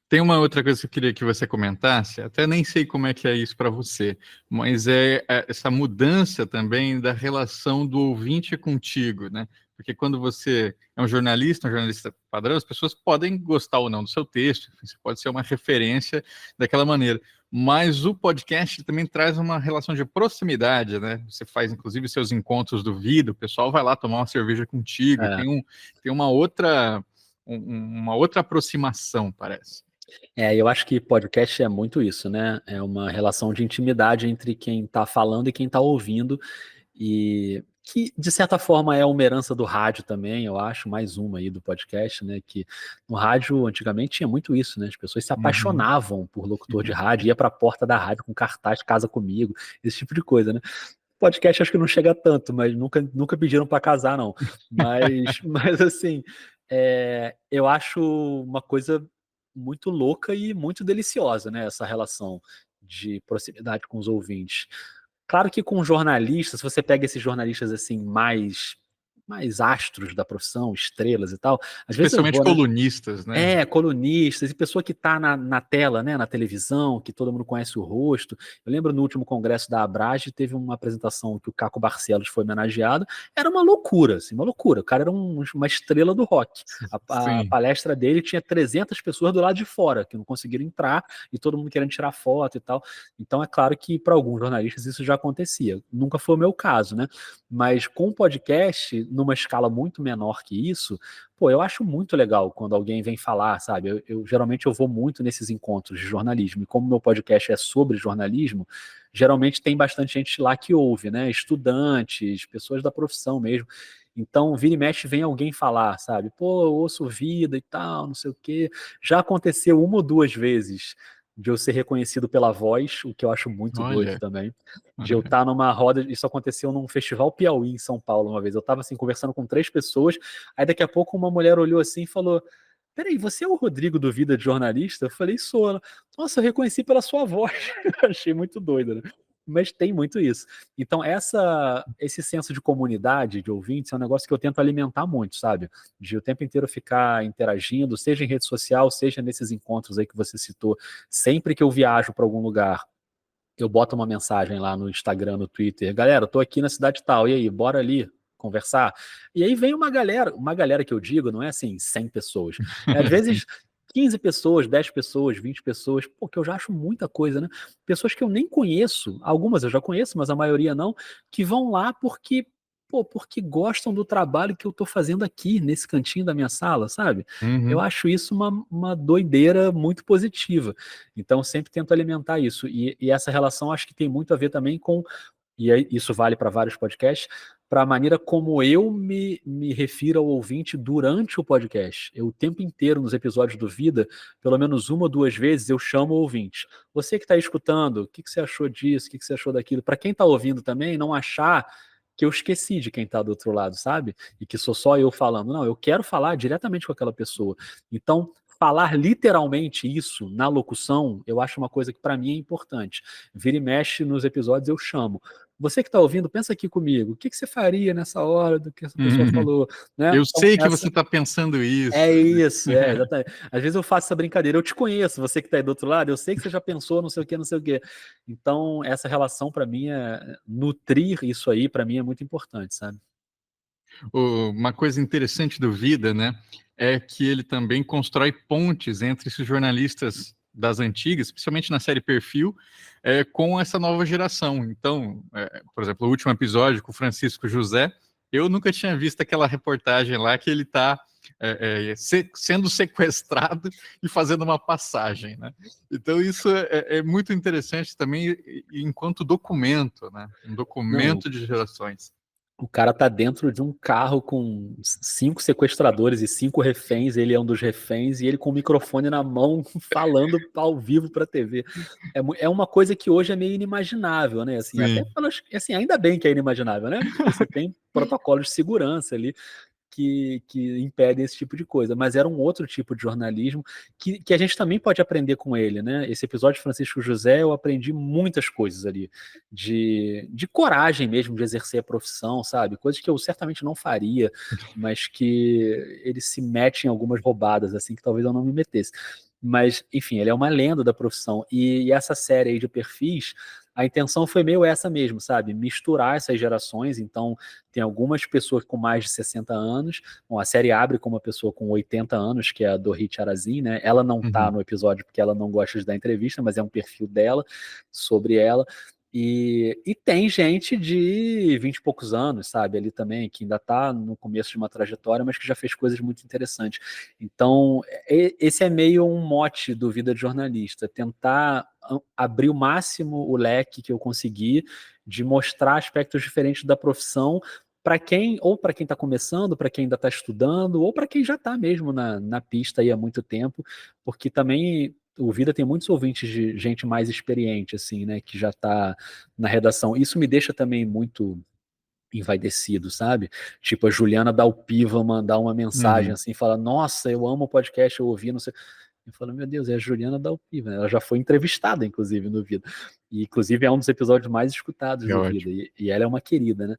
Tem uma outra coisa que eu queria que você comentasse, até nem sei como é que é isso para você, mas é essa mudança também da relação do ouvinte contigo, né? Porque quando você é um jornalista padrão, as pessoas podem gostar ou não do seu texto, você pode ser uma referência daquela maneira, mas o podcast também traz uma relação de proximidade, né? Você faz, inclusive, seus encontros do Vida, o pessoal vai lá tomar uma cerveja contigo, É. tem uma outra aproximação, parece. Eu acho que podcast é muito isso, né? É uma relação de intimidade entre quem está falando e quem está ouvindo, e que, de certa forma, é uma herança do rádio também, eu acho, mais uma aí do podcast, né? Que no rádio, antigamente, tinha muito isso, né? As pessoas se Uhum. apaixonavam por locutor de rádio, ia para a porta da rádio com cartaz Casa Comigo, esse tipo de coisa, né? Podcast acho que não chega tanto, mas nunca pediram para casar, não. Mas assim, eu acho uma coisa muito louca e muito deliciosa, né, essa relação de proximidade com os ouvintes. Claro que com jornalistas, se você pega esses jornalistas assim mais astros da profissão, estrelas e tal, às vezes eu Especialmente vou, né? colunistas, né? Colunistas e pessoa que está na tela, né, na televisão, que todo mundo conhece o rosto. Eu lembro no último congresso da Abrage, teve uma apresentação que o Caco Barcelos foi homenageado. Era uma loucura, assim, uma loucura. O cara era uma estrela do rock. A Sim. palestra dele tinha 300 pessoas do lado de fora, que não conseguiram entrar, e todo mundo querendo tirar foto e tal. Então é claro que para alguns jornalistas isso já acontecia. Nunca foi o meu caso, né? Mas com o podcast, numa escala muito menor que isso, pô, eu acho muito legal quando alguém vem falar, sabe? Geralmente eu vou muito nesses encontros de jornalismo, e como meu podcast é sobre jornalismo, geralmente tem bastante gente lá que ouve, né? Estudantes, pessoas da profissão mesmo. Então, vira e mexe, vem alguém falar, sabe? Pô, eu ouço Vida e tal, não sei o quê. Já aconteceu uma ou duas vezes de eu ser reconhecido pela voz, o que eu acho muito doido Olha, também. De eu olha. estar numa roda, isso aconteceu num festival Piauí em São Paulo uma vez. Eu estava assim conversando com 3 pessoas, aí daqui a pouco uma mulher olhou assim e falou: "Peraí, você é o Rodrigo do Vida de Jornalista?" Eu falei: "Sou." Ela: "Nossa, eu reconheci pela sua voz." Eu achei muito doido, né? Mas tem muito isso. Então, esse senso de comunidade, de ouvintes, é um negócio que eu tento alimentar muito, sabe? De o tempo inteiro ficar interagindo, seja em rede social, seja nesses encontros aí que você citou. Sempre que eu viajo para algum lugar, eu boto uma mensagem lá no Instagram, no Twitter: "Galera, eu tô aqui na cidade tal, e aí, bora ali conversar?" E aí vem uma galera que eu digo, não é assim 100 pessoas, às Sim. vezes 15 pessoas, 10 pessoas, 20 pessoas, pô, que eu já acho muita coisa, né. Pessoas que eu nem conheço, algumas eu já conheço, mas a maioria não, que vão lá porque gostam do trabalho que eu tô fazendo aqui, nesse cantinho da minha sala, sabe. Eu Uhum. acho isso uma doideira muito positiva. Então sempre tento alimentar isso. E essa relação acho que tem muito a ver também com, e aí isso vale para vários podcasts, para a maneira como eu me refiro ao ouvinte durante o podcast. Eu o tempo inteiro nos episódios do Vida, pelo menos uma ou duas vezes, eu chamo o ouvinte. Você que está escutando, o que você achou disso? O que você achou daquilo? Para quem está ouvindo também, não achar que eu esqueci de quem está do outro lado, sabe? E que sou só eu falando. Não, eu quero falar diretamente com aquela pessoa. Então, falar literalmente isso na locução, eu acho uma coisa que para mim é importante. Vira e mexe nos episódios, eu chamo. Você que está ouvindo, pensa aqui comigo. O que você faria nessa hora do que essa pessoa Uhum. falou, né? Eu Então, sei que você está pensando é isso, né? isso, exatamente. Às vezes eu faço essa brincadeira, eu te conheço, você que está aí do outro lado, eu sei que você já pensou, não sei o quê, não sei o quê. Então, essa relação para mim nutrir isso aí, para mim é muito importante, sabe? Uma coisa interessante do Vida, né, é que ele também constrói pontes entre esses jornalistas das antigas, especialmente na série Perfil, com essa nova geração. Então, por exemplo, o último episódio com o Francisco José, eu nunca tinha visto aquela reportagem lá que ele está sendo sequestrado e fazendo uma passagem, né? Então isso é muito interessante também enquanto documento, né? Um Não, documento de gerações. O cara tá dentro de um carro com 5 sequestradores e 5 reféns, ele é um dos reféns, e ele com o microfone na mão, falando ao vivo pra TV. É uma coisa que hoje é meio inimaginável, né, assim, até Sim. pelas assim, ainda bem que é inimaginável, né, porque você tem protocolos de segurança ali, que impedem esse tipo de coisa, mas era um outro tipo de jornalismo que a gente também pode aprender com ele, né? Esse episódio de Francisco José, eu aprendi muitas coisas ali, de coragem mesmo de exercer a profissão, sabe? Coisas que eu certamente não faria, mas que ele se mete em algumas roubadas, assim, que talvez eu não me metesse. Mas, enfim, ele é uma lenda da profissão. E essa série aí de perfis, a intenção foi meio essa mesmo, sabe? Misturar essas gerações. Então, tem algumas pessoas com mais de 60 anos. Bom, a série abre com uma pessoa com 80 anos, que é a Dorit Arazin, né? Ela não tá Uhum. no episódio porque ela não gosta de dar entrevista, mas é um perfil dela, sobre ela. E tem gente de 20 e poucos anos, sabe, ali também, que ainda tá no começo de uma trajetória, mas que já fez coisas muito interessantes. Então, esse é meio um mote do Vida de Jornalista, tentar abrir o máximo o leque que eu conseguir de mostrar aspectos diferentes da profissão para quem, ou para quem está começando, para quem ainda está estudando, ou para quem já está mesmo na pista aí há muito tempo, porque também o Vida tem muitos ouvintes de gente mais experiente, assim, né, que já está na redação. Isso me deixa também muito envaidecido, sabe? Tipo, a Juliana Dalpiva mandar uma mensagem Uhum. assim, fala, nossa, eu amo o podcast, eu ouvi, não sei. Eu falo, meu Deus, é a Juliana Dalpiva, né? Ela já foi entrevistada, inclusive, no Vida. E, inclusive, é um dos episódios mais escutados É do Vida. ótimo. E ela é uma querida, né?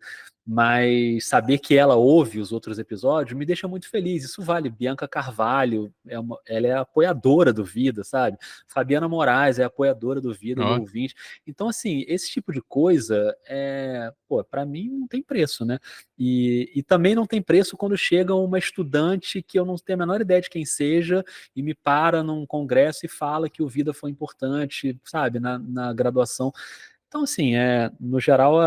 Mas saber que ela ouve os outros episódios me deixa muito feliz. Isso vale. Bianca Carvalho, ela é apoiadora do Vida, sabe? Fabiana Moraes é apoiadora do Vida e Ó, ouvinte. Então, assim, esse tipo de coisa, pô, para mim não tem preço, né? E também não tem preço quando chega uma estudante que eu não tenho a menor ideia de quem seja e me para num congresso e fala que o Vida foi importante, sabe, na graduação. Então, assim, no geral,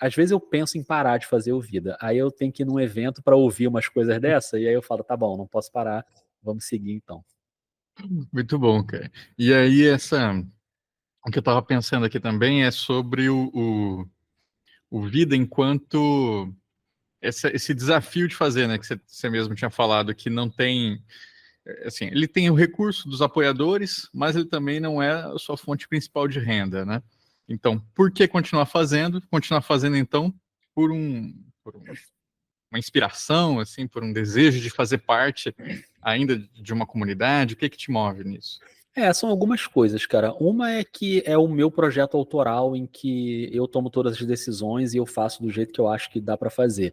às vezes eu penso em parar de fazer o Vida. Aí eu tenho que ir num evento para ouvir umas coisas dessa, e aí eu falo, tá bom, não posso parar, vamos seguir então. muito bom, cara. E aí, o que eu estava pensando aqui também é sobre o Vida enquanto esse desafio de fazer, né? Que você mesmo tinha falado, que não tem. Assim, ele tem o recurso dos apoiadores, mas ele também não é a sua fonte principal de renda, né? Então, por que continuar fazendo? Continuar fazendo, então, por uma inspiração, assim, por um desejo de fazer parte ainda de uma comunidade? O que que te move nisso? São algumas coisas, cara. Uma é que é o meu projeto autoral em que eu tomo todas as decisões e eu faço do jeito que eu acho que dá pra fazer.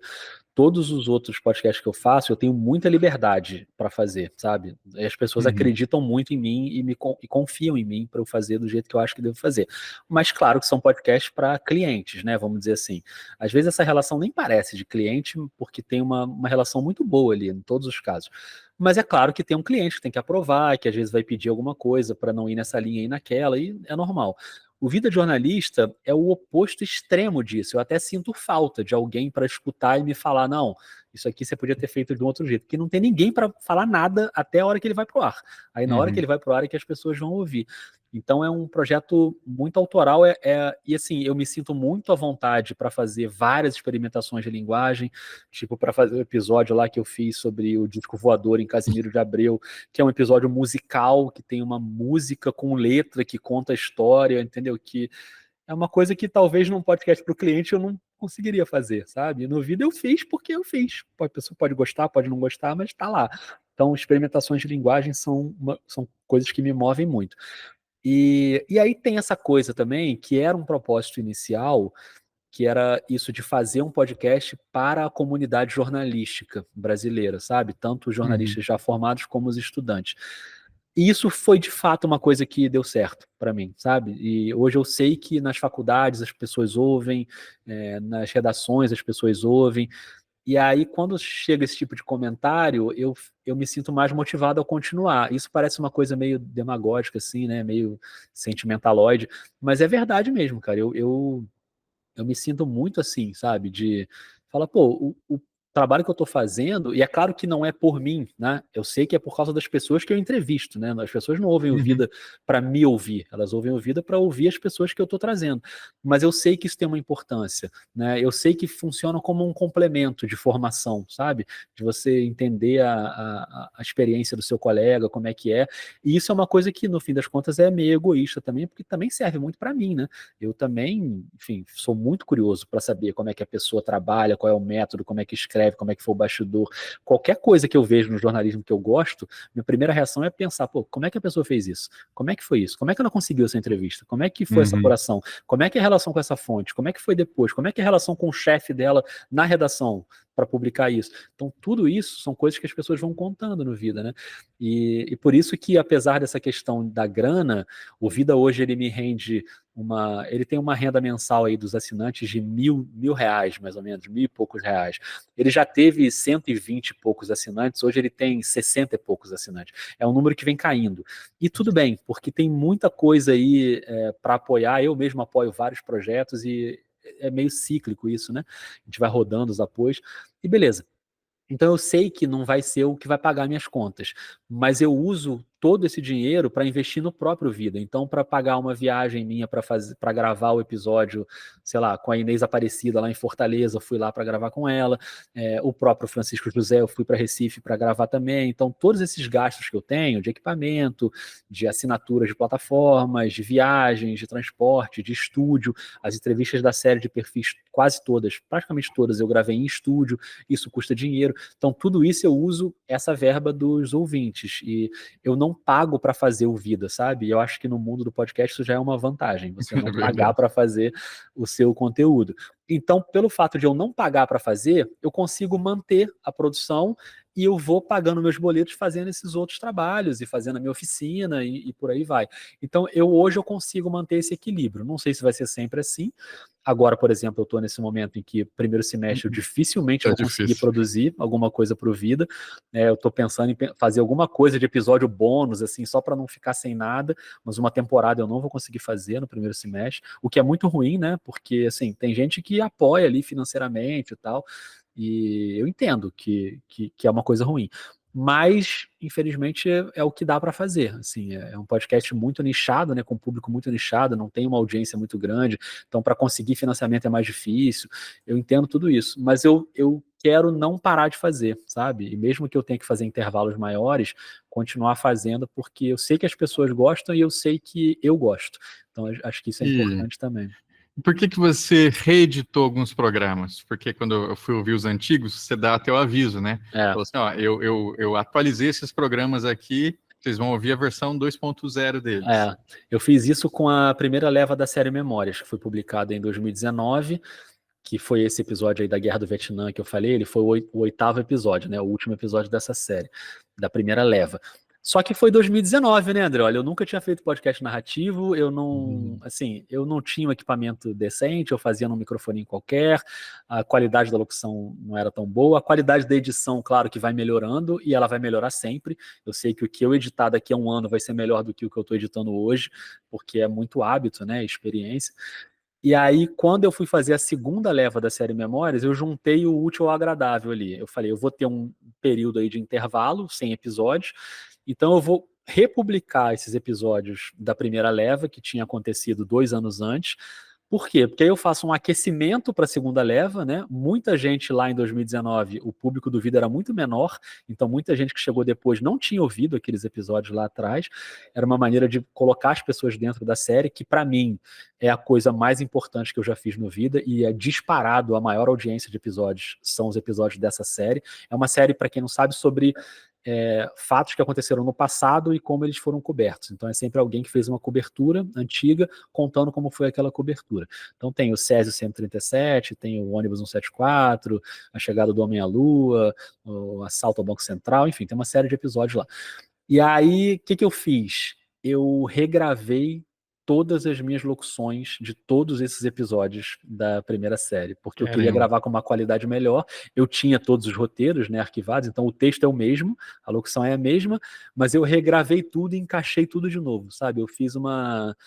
Todos os outros podcasts que eu faço, eu tenho muita liberdade pra fazer, sabe? E as pessoas Uhum. acreditam muito em mim e confiam em mim pra eu fazer do jeito que eu acho que devo fazer. Mas claro que são podcasts para clientes, né? Vamos dizer assim. Às vezes essa relação nem parece de cliente, porque tem uma relação muito boa ali, em todos os casos. Mas é claro que tem um cliente que tem que aprovar, que às vezes vai pedir alguma coisa para não ir nessa linha e naquela, e é normal. O Vida de Jornalista é o oposto extremo disso. Eu até sinto falta de alguém para escutar e me falar: não, isso aqui você podia ter feito de um outro jeito. Porque não tem ninguém para falar nada até a hora que ele vai pro ar. Aí na hora que Uhum. ele vai pro ar é que as pessoas vão ouvir. Então é um projeto muito autoral, e assim, eu me sinto muito à vontade para fazer várias experimentações de linguagem, tipo para fazer o episódio lá que eu fiz sobre o disco voador em Casimiro de Abreu, que é um episódio musical, que tem uma música com letra que conta a história, entendeu? Que é uma coisa que talvez num podcast para o cliente eu não conseguiria fazer, sabe? E no vídeo eu fiz porque eu fiz. A pessoa pode gostar, pode não gostar, mas está lá. Então, experimentações de linguagem são coisas que me movem muito. E aí tem essa coisa também, que era um propósito inicial, que era isso de fazer um podcast para a comunidade jornalística brasileira, sabe? Tanto os Uhum. jornalistas já formados como os estudantes. E isso foi de fato uma coisa que deu certo para mim, sabe? E hoje eu sei que nas faculdades as pessoas ouvem, nas redações as pessoas ouvem, e aí, quando chega esse tipo de comentário, eu me sinto mais motivado a continuar. Isso parece uma coisa meio demagógica, assim, né? Meio sentimentaloide, mas é verdade mesmo, cara. Eu me sinto muito assim, sabe? De falar, pô, trabalho que eu estou fazendo, e é claro que não é por mim, né? Eu sei que é por causa das pessoas que eu entrevisto, né? As pessoas não ouvem o Vida para me ouvir, elas ouvem o Vida para ouvir as pessoas que eu estou trazendo. Mas eu sei que isso tem uma importância, né? Eu sei que funciona como um complemento de formação, sabe? De você entender a experiência do seu colega, como é que é. E isso é uma coisa que, no fim das contas, é meio egoísta também, porque também serve muito para mim, né? Eu também, enfim, sou muito curioso para saber como é que a pessoa trabalha, qual é o método, como é que escreve, como é que foi o bastidor. Qualquer coisa que eu vejo no jornalismo que eu gosto, minha primeira reação é pensar, pô, como é que a pessoa fez isso? Como é que foi isso? Como é que ela conseguiu essa entrevista? Como é que foi essa apuração? Como é que é a relação com essa fonte? Como é que foi depois? Como é que é a relação com o chefe dela na redação para publicar isso? Então, tudo isso são coisas que as pessoas vão contando no Vida, né? E por isso que, apesar dessa questão da grana, o Vida hoje ele me rende ele tem uma renda mensal aí dos assinantes de mil reais, mais ou menos, 1.000 e poucos reais. Ele já teve 120 e poucos assinantes, hoje ele tem 60 e poucos assinantes. É um número que vem caindo. E tudo bem, porque tem muita coisa aí para apoiar. Eu mesmo apoio vários projetos e é meio cíclico isso, né? A gente vai rodando os apoios e beleza. Então eu sei que não vai ser o que vai pagar minhas contas, mas eu uso todo esse dinheiro para investir no próprio Vida. Então, para pagar uma viagem minha para gravar o episódio, sei lá, com a Inês Aparecida lá em Fortaleza, eu fui lá para gravar com ela. O próprio Francisco José, eu fui para Recife para gravar também. Então, todos esses gastos que eu tenho de equipamento, de assinaturas de plataformas, de viagens, de transporte, de estúdio, as entrevistas da série de perfis, quase todas, praticamente todas, eu gravei em estúdio, isso custa dinheiro. Então, tudo isso eu uso essa verba dos ouvintes. E eu não pago para fazer o Vida, sabe? E eu acho que no mundo do podcast isso já é uma vantagem, você não pagar para fazer o seu conteúdo. Então, pelo fato de eu não pagar para fazer, eu consigo manter a produção e eu vou pagando meus boletos fazendo esses outros trabalhos e fazendo a minha oficina e por aí vai. Então, hoje eu consigo manter esse equilíbrio. Não sei se vai ser sempre assim. Agora, por exemplo, eu estou nesse momento em que primeiro semestre eu dificilmente vou conseguir produzir alguma coisa para o Vida. Eu estou pensando em fazer alguma coisa de episódio bônus, assim, só para não ficar sem nada, mas uma temporada eu não vou conseguir fazer no primeiro semestre, o que é muito ruim, né? Porque, assim, tem gente que apoia ali financeiramente e tal, e eu entendo que é uma coisa ruim. Mas, infelizmente, é o que dá para fazer. Assim, é um podcast muito nichado, né, com um público muito nichado, não tem uma audiência muito grande, então para conseguir financiamento é mais difícil. Eu entendo tudo isso, mas eu quero não parar de fazer, sabe? E mesmo que eu tenha que fazer intervalos maiores, continuar fazendo, porque eu sei que as pessoas gostam e eu sei que eu gosto. Então, acho que isso é importante também. Por que você reeditou alguns programas? Porque quando eu fui ouvir os antigos, você dá até o aviso, né? Falou assim, ó, eu atualizei esses programas aqui, vocês vão ouvir a versão 2.0 deles. Eu fiz isso com a primeira leva da série Memórias, que foi publicada em 2019, que foi esse episódio aí da Guerra do Vietnã que eu falei, ele foi o 8º episódio, né? O último episódio dessa série, da primeira leva. Só que foi 2019, né, André? Olha, eu nunca tinha feito podcast narrativo, eu não tinha um equipamento decente, eu fazia num microfone qualquer, a qualidade da locução não era tão boa, a qualidade da edição, claro que vai melhorando, e ela vai melhorar sempre. Eu sei que o que eu editar daqui a um ano vai ser melhor do que o que eu estou editando hoje, porque é muito hábito, né, experiência. E aí, quando eu fui fazer a segunda leva da série Memórias, eu juntei o útil ao agradável ali. Eu falei, eu vou ter um período aí de intervalo, sem episódios, então eu vou republicar esses episódios da primeira leva, que tinha acontecido 2 anos antes. Por quê? Porque aí eu faço um aquecimento para a segunda leva, né? Muita gente lá em 2019, o público do Vida era muito menor, então muita gente que chegou depois não tinha ouvido aqueles episódios lá atrás. Era uma maneira de colocar as pessoas dentro da série, que para mim é a coisa mais importante que eu já fiz no Vida e é disparado a maior audiência de episódios são os episódios dessa série. É uma série, para quem não sabe, sobre fatos que aconteceram no passado e como eles foram cobertos. Então é sempre alguém que fez uma cobertura antiga contando como foi aquela cobertura. Então tem o Césio 137, tem o ônibus 174, a chegada do Homem à Lua, o assalto ao Banco Central, enfim, tem uma série de episódios lá. E aí, o que eu fiz? Eu regravei todas as minhas locuções de todos esses episódios da primeira série, porque eu queria gravar com uma qualidade melhor. Eu tinha todos os roteiros, né, arquivados, então o texto é o mesmo, a locução é a mesma, mas eu regravei tudo e encaixei tudo de novo, sabe? Eu fiz uma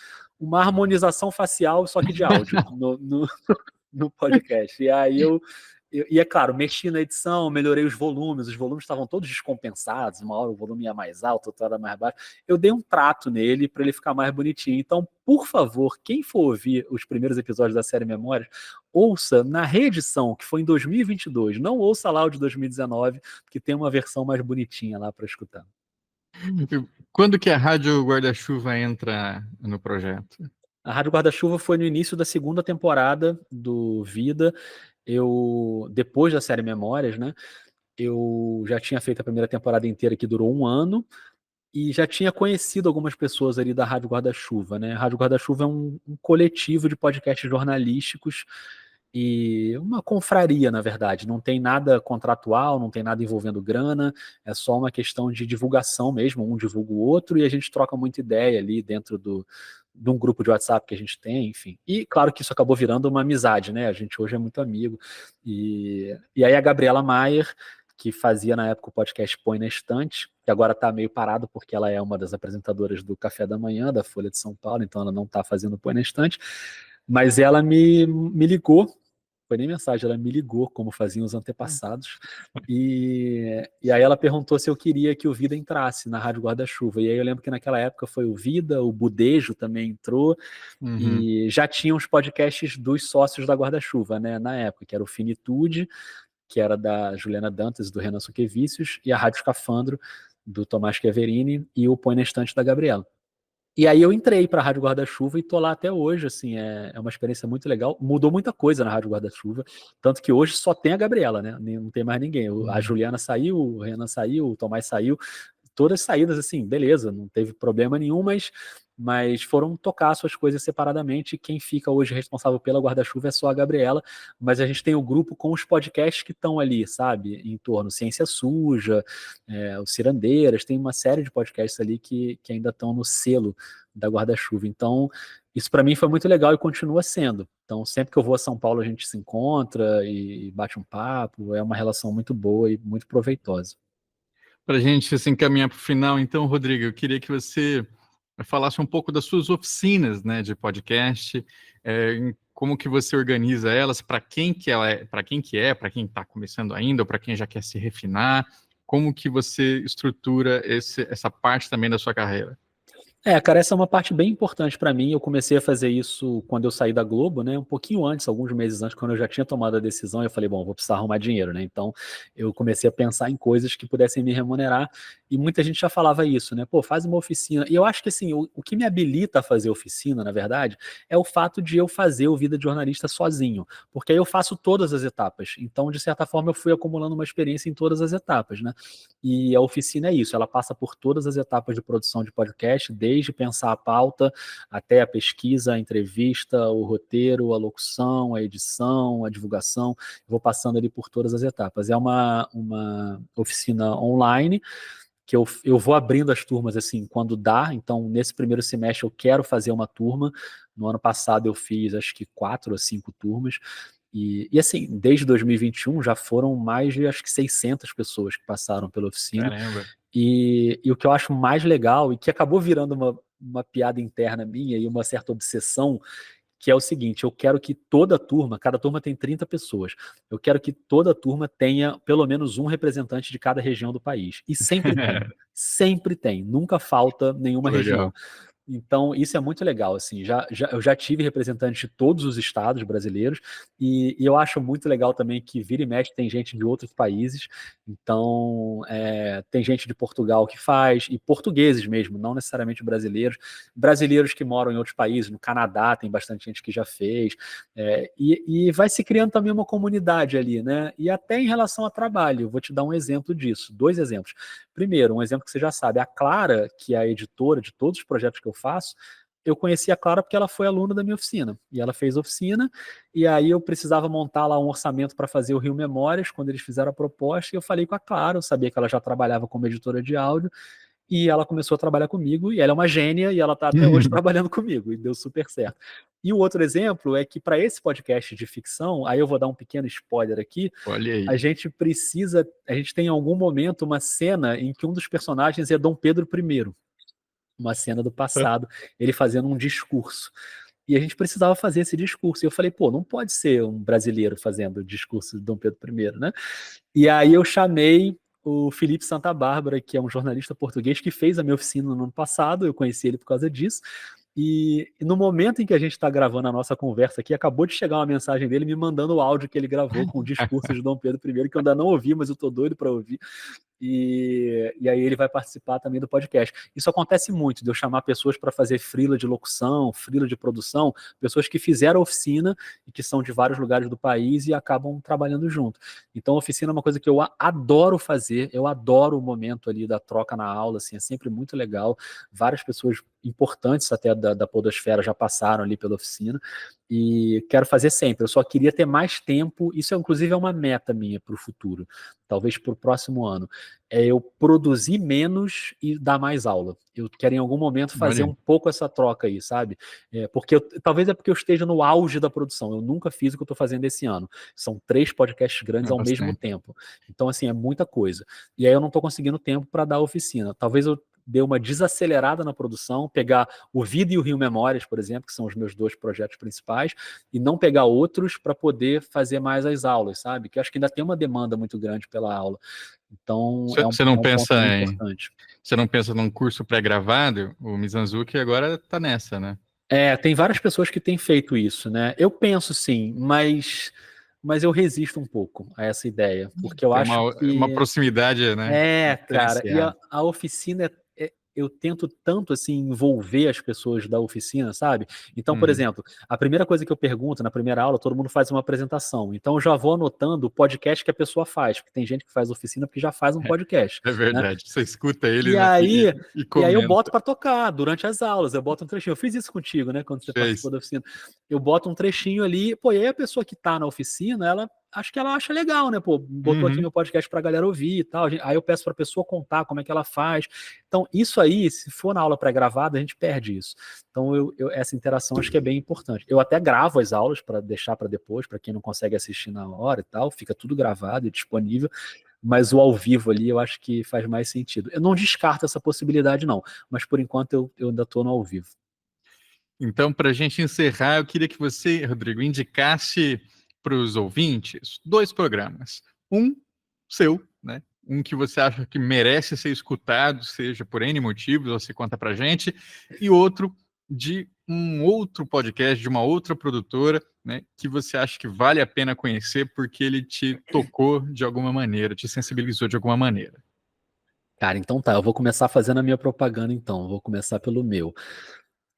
harmonização facial, só que de áudio, no podcast. E aí eu E é claro, mexi na edição, melhorei os volumes estavam todos descompensados, uma hora o volume ia mais alto, outra hora mais baixo. Eu dei um trato nele para ele ficar mais bonitinho. Então, por favor, quem for ouvir os primeiros episódios da série Memórias, ouça na reedição, que foi em 2022, não ouça lá o de 2019, que tem uma versão mais bonitinha lá para escutar. Quando que a Rádio Guarda-Chuva entra no projeto? A Rádio Guarda-Chuva foi no início da segunda temporada do Vida. Depois da série Memórias, né? Eu já tinha feito a primeira temporada inteira, que durou 1 ano, e já tinha conhecido algumas pessoas ali da Rádio Guarda-Chuva, né? A Rádio Guarda-Chuva é um coletivo de podcasts jornalísticos e uma confraria, na verdade. Não tem nada contratual, não tem nada envolvendo grana, é só uma questão de divulgação mesmo, um divulga o outro e a gente troca muita ideia ali dentro de um grupo de WhatsApp que a gente tem, enfim. E claro que isso acabou virando uma amizade, né? A gente hoje é muito amigo. E aí a Gabriela Maier, que fazia na época o podcast Põe na Estante, que agora está meio parado porque ela é uma das apresentadoras do Café da Manhã, da Folha de São Paulo, então ela não está fazendo Põe na Estante, mas ela me ligou, foi nem mensagem, ela me ligou, como faziam os antepassados, e aí ela perguntou se eu queria que o Vida entrasse na Rádio Guarda-Chuva, e aí eu lembro que naquela época foi o Vida, o Budejo também entrou, e já tinha os podcasts dos sócios da Guarda-Chuva, né, na época, que era o Finitude, que era da Juliana Dantas e do Renan Suquevicius, e a Rádio Escafandro, do Tomás Chiaverini, e o Põe na Estante da Gabriela. E aí eu entrei para a Rádio Guarda-Chuva e tô lá até hoje, assim, é uma experiência muito legal. Mudou muita coisa na Rádio Guarda-Chuva, tanto que hoje só tem a Gabriela, né? Não tem mais ninguém. A Juliana saiu, o Renan saiu, o Tomás saiu, todas saídas, assim, beleza, não teve problema nenhum, mas foram tocar suas coisas separadamente. Quem fica hoje responsável pela Guarda-Chuva é só a Gabriela, mas a gente tem o grupo com os podcasts que estão ali, sabe, em torno, Ciência Suja, os Cirandeiras, tem uma série de podcasts ali que ainda estão no selo da Guarda-Chuva. Então, isso para mim foi muito legal e continua sendo. Então, sempre que eu vou a São Paulo, a gente se encontra e bate um papo, é uma relação muito boa e muito proveitosa. Para a gente se encaminhar para o final, então, Rodrigo, eu queria que você falasse um pouco das suas oficinas, né, de podcast, como que você organiza elas, para quem que para quem está começando ainda, ou para quem já quer se refinar, como que você estrutura essa parte também da sua carreira? Cara, essa é uma parte bem importante para mim. Eu comecei a fazer isso quando eu saí da Globo, né? Um pouquinho antes, alguns meses antes, quando eu já tinha tomado a decisão, eu falei, bom, vou precisar arrumar dinheiro, né? Então, eu comecei a pensar em coisas que pudessem me remunerar, e muita gente já falava isso, né? Pô, faz uma oficina. E eu acho que, assim, o que me habilita a fazer oficina, na verdade, é o fato de eu fazer o Vida de Jornalista sozinho, porque aí eu faço todas as etapas. Então, de certa forma, eu fui acumulando uma experiência em todas as etapas, né? E a oficina é isso, ela passa por todas as etapas de produção de podcast, desde pensar a pauta até a pesquisa, a entrevista, o roteiro, a locução, a edição, a divulgação. Vou passando ali por todas as etapas. É uma oficina online que eu vou abrindo as turmas assim quando dá. Então, nesse primeiro semestre eu quero fazer uma turma. No ano passado eu fiz acho que 4 ou 5 turmas. E assim, desde 2021 já foram mais de acho que 600 pessoas que passaram pela oficina. Caramba. E o que eu acho mais legal, e que acabou virando uma piada interna minha e uma certa obsessão, que é o seguinte: eu quero que toda turma, cada turma tem 30 pessoas, eu quero que toda turma tenha pelo menos um representante de cada região do país. E sempre tem, nunca falta nenhuma região. Legal. Então, isso é muito legal, assim, eu já tive representantes de todos os estados brasileiros, e eu acho muito legal também que vira e mexe tem gente de outros países, então tem gente de Portugal que faz, e portugueses mesmo, não necessariamente brasileiros que moram em outros países, no Canadá tem bastante gente que já fez, e vai se criando também uma comunidade ali, né, e até em relação a trabalho, eu vou te dar um exemplo disso, 2 exemplos. Primeiro, um exemplo que você já sabe, a Clara, que é a editora de todos os projetos que eu faço, eu conheci a Clara porque ela foi aluna da minha oficina, e ela fez oficina, e aí eu precisava montar lá um orçamento para fazer o Rio Memórias, quando eles fizeram a proposta, e eu falei com a Clara, eu sabia que ela já trabalhava como editora de áudio, e ela começou a trabalhar comigo, e ela é uma gênia, e ela está até hoje trabalhando comigo, e deu super certo. E o outro exemplo é que para esse podcast de ficção, aí eu vou dar um pequeno spoiler aqui, Olha aí. a gente tem em algum momento uma cena em que um dos personagens é Dom Pedro I, uma cena do passado, ele fazendo um discurso. E a gente precisava fazer esse discurso. E eu falei, pô, não pode ser um brasileiro fazendo o discurso de Dom Pedro I, né? E aí eu chamei o Felipe Santa Bárbara, que é um jornalista português que fez a minha oficina no ano passado, eu conheci ele por causa disso. E no momento em que a gente está gravando a nossa conversa aqui, acabou de chegar uma mensagem dele me mandando o áudio que ele gravou com o discurso de Dom Pedro I, que eu ainda não ouvi, mas eu tô doido para ouvir. E aí ele vai participar também do podcast. Isso acontece muito, de eu chamar pessoas para fazer freela de locução, freela de produção, pessoas que fizeram oficina e que são de vários lugares do país e acabam trabalhando junto. Então, oficina é uma coisa que eu adoro fazer, eu adoro o momento ali da troca na aula, assim, é sempre muito legal. Várias pessoas importantes até da podosfera já passaram ali pela oficina e quero fazer sempre. Eu só queria ter mais tempo, isso inclusive é uma meta minha para o futuro, talvez para o próximo ano, é eu produzir menos e dar mais aula. Eu quero em algum momento fazer Olha, um pouco essa troca aí, sabe? Porque talvez é porque eu esteja no auge da produção. Eu nunca fiz o que eu estou fazendo esse ano. São 3 podcasts grandes é ao mesmo bastante. tempo. Então, assim, é muita coisa. E aí eu não estou conseguindo tempo para dar oficina. Talvez eu dê uma desacelerada na produção, pegar o Vida e o Rio Memórias, por exemplo, que são os meus 2 projetos principais, e não pegar outros para poder fazer mais as aulas, sabe? Que eu acho que ainda tem uma demanda muito grande pela aula. Então, Você é não um ponto pensa também em, importante. você não pensa num curso pré-gravado? O Mizanzuki agora tá nessa, né? Tem várias pessoas que têm feito isso, né? Eu penso sim, mas eu resisto um pouco a essa ideia, porque eu Tem acho uma que proximidade, né? cara, e Diferenciada. a oficina eu tento tanto assim envolver as pessoas da oficina, sabe? Então, por Uhum. exemplo, a primeira coisa que eu pergunto na primeira aula, todo mundo faz uma apresentação. Então, eu já vou anotando o podcast que a pessoa faz, porque tem gente que faz oficina porque já faz um podcast, É né? verdade. Você escuta ele, E né, aí, e e aí eu boto comenta. para tocar durante as aulas, eu boto um trechinho. Eu fiz isso contigo, né, quando você participou Fez. da oficina. Eu boto um trechinho ali, pô, e aí a pessoa que tá na oficina, ela acho que ela acha legal, né, pô, botou aqui Uhum. meu podcast pra galera ouvir e tal. Aí eu peço pra pessoa contar como é que ela faz. Então, isso aí, se for na aula pré-gravada, a gente perde isso. Então, essa interação acho que é bem importante. Eu até gravo as aulas para deixar para depois, para quem não consegue assistir na hora e tal, fica tudo gravado e disponível, mas o ao vivo ali eu acho que faz mais sentido. Eu não descarto essa possibilidade, não, mas por enquanto eu ainda estou no ao vivo. Então, para a gente encerrar, eu queria que você, Rodrigo, indicasse para os ouvintes 2 programas. Um seu, né? Um que você acha que merece ser escutado, seja por N motivos, você conta para a gente, e outro de um outro podcast, de uma outra produtora, né? Que você acha que vale a pena conhecer porque ele te tocou de alguma maneira, te sensibilizou de alguma maneira. Cara, então tá, eu vou começar fazendo a minha propaganda então, vou começar pelo meu.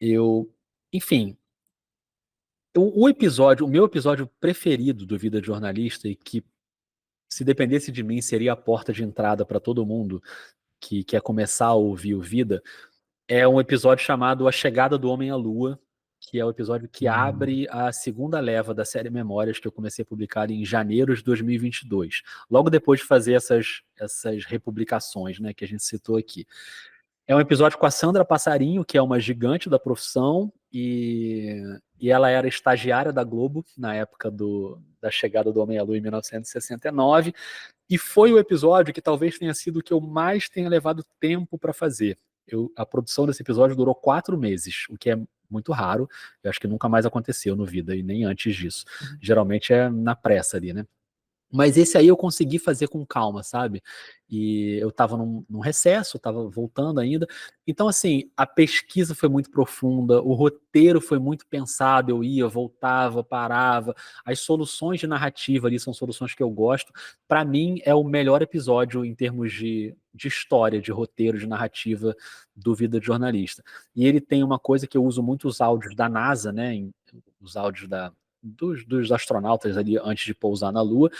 Eu, enfim, o meu episódio preferido do Vida de Jornalista e que se dependesse de mim seria a porta de entrada para todo mundo que quer começar a ouvir o Vida, é um episódio chamado A Chegada do Homem à Lua, que é o episódio que Hum. abre a segunda leva da série Memórias, que eu comecei a publicar em janeiro de 2022, logo depois de fazer essas republicações, né, que a gente citou aqui. É um episódio com a Sandra Passarinho, que é uma gigante da profissão, e ela era estagiária da Globo na época da chegada do Homem à Lua em 1969, e foi o episódio que talvez tenha sido o que eu mais tenha levado tempo para fazer. A produção desse episódio durou 4 meses, o que é muito raro. Eu acho que nunca mais aconteceu no Vida, e nem antes disso. Geralmente é na pressa ali, né? Mas esse aí eu consegui fazer com calma, sabe? E eu estava num recesso, estava voltando ainda. Então, assim, a pesquisa foi muito profunda, o roteiro foi muito pensado, eu ia, voltava, parava. As soluções de narrativa ali são soluções que eu gosto. Para mim, é o melhor episódio em termos de história, de roteiro, de narrativa do Vida de Jornalista. E ele tem uma coisa que eu uso muito os áudios da NASA, né? Os áudios dos astronautas ali antes de pousar na Lua.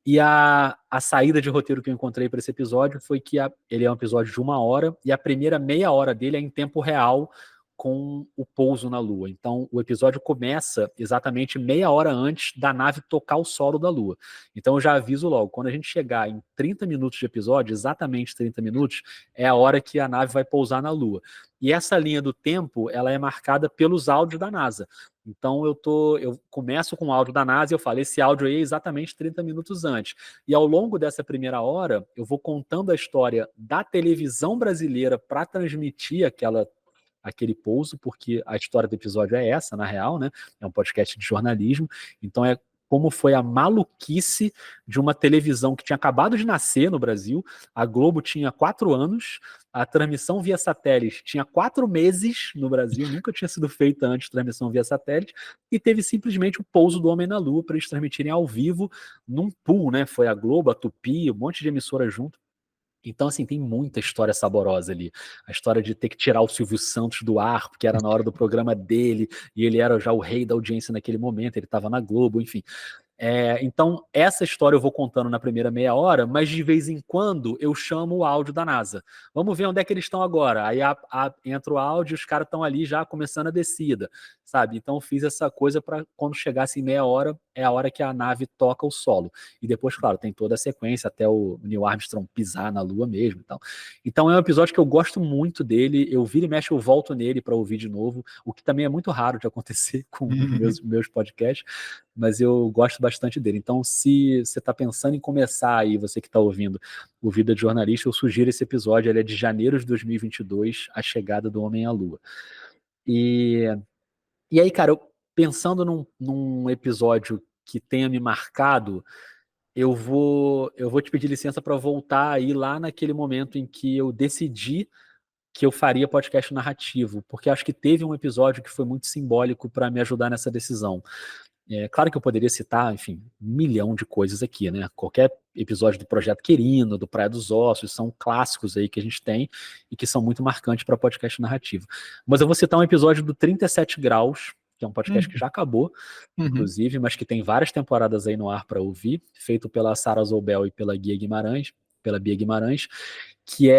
E a saída de roteiro que eu encontrei para esse episódio foi que ele é um episódio de 1 hora e a primeira meia hora dele é em tempo real com o pouso na Lua. Então, o episódio começa exatamente meia hora antes da nave tocar o solo da Lua. Então, eu já aviso logo, quando a gente chegar em 30 minutos de episódio, exatamente 30 minutos, é a hora que a nave vai pousar na Lua. E essa linha do tempo, ela é marcada pelos áudios da NASA. Então eu começo com o áudio da NASA e eu falo, esse áudio aí é exatamente 30 minutos antes. E ao longo dessa primeira hora, eu vou contando a história da televisão brasileira para transmitir aquele pouso, porque a história do episódio é essa, na real, né? É um podcast de jornalismo, então é como foi a maluquice de uma televisão que tinha acabado de nascer no Brasil. A Globo tinha 4 anos, a transmissão via satélite tinha 4 meses no Brasil, nunca tinha sido feita antes transmissão via satélite, e teve simplesmente o pouso do Homem na Lua para eles transmitirem ao vivo num pool, né? Foi a Globo, a Tupi, um monte de emissora junto. Então, assim, tem muita história saborosa ali. A história de ter que tirar o Silvio Santos do ar, porque era na hora do programa dele, e ele era já o rei da audiência naquele momento, ele estava na Globo, enfim. Então, essa história eu vou contando na primeira meia hora, mas de vez em quando eu chamo o áudio da NASA. Vamos ver onde é que eles estão agora. Aí entra o áudio e os caras estão ali já começando a descida, sabe? Então, eu fiz essa coisa para quando chegasse em meia hora, é a hora que a nave toca o solo. E depois, claro, tem toda a sequência até o Neil Armstrong pisar na Lua mesmo e tal. Então, é um episódio que eu gosto muito dele. Eu viro e mexe, eu volto nele para ouvir de novo, o que também é muito raro de acontecer com os meus podcasts, mas eu gosto bastante dele. Então, se você está pensando em começar aí, você que está ouvindo o Vida de Jornalista, eu sugiro esse episódio. Ele é de janeiro de 2022, a chegada do Homem à Lua. E aí, cara, pensando num episódio que tenha me marcado, eu vou te pedir licença para voltar aí lá naquele momento em que eu decidi que eu faria podcast narrativo, porque acho que teve um episódio que foi muito simbólico para me ajudar nessa decisão. Claro que eu poderia citar, enfim, 1 milhão de coisas aqui, né? Qualquer episódio do Projeto Querino, do Praia dos Ossos, são clássicos aí que a gente tem e que são muito marcantes para podcast narrativo. Mas eu vou citar um episódio do 37 Graus, que é um podcast que já acabou, inclusive, mas que tem várias temporadas aí no ar para ouvir, feito pela Sara Zoubel e pela Bia Guimarães, que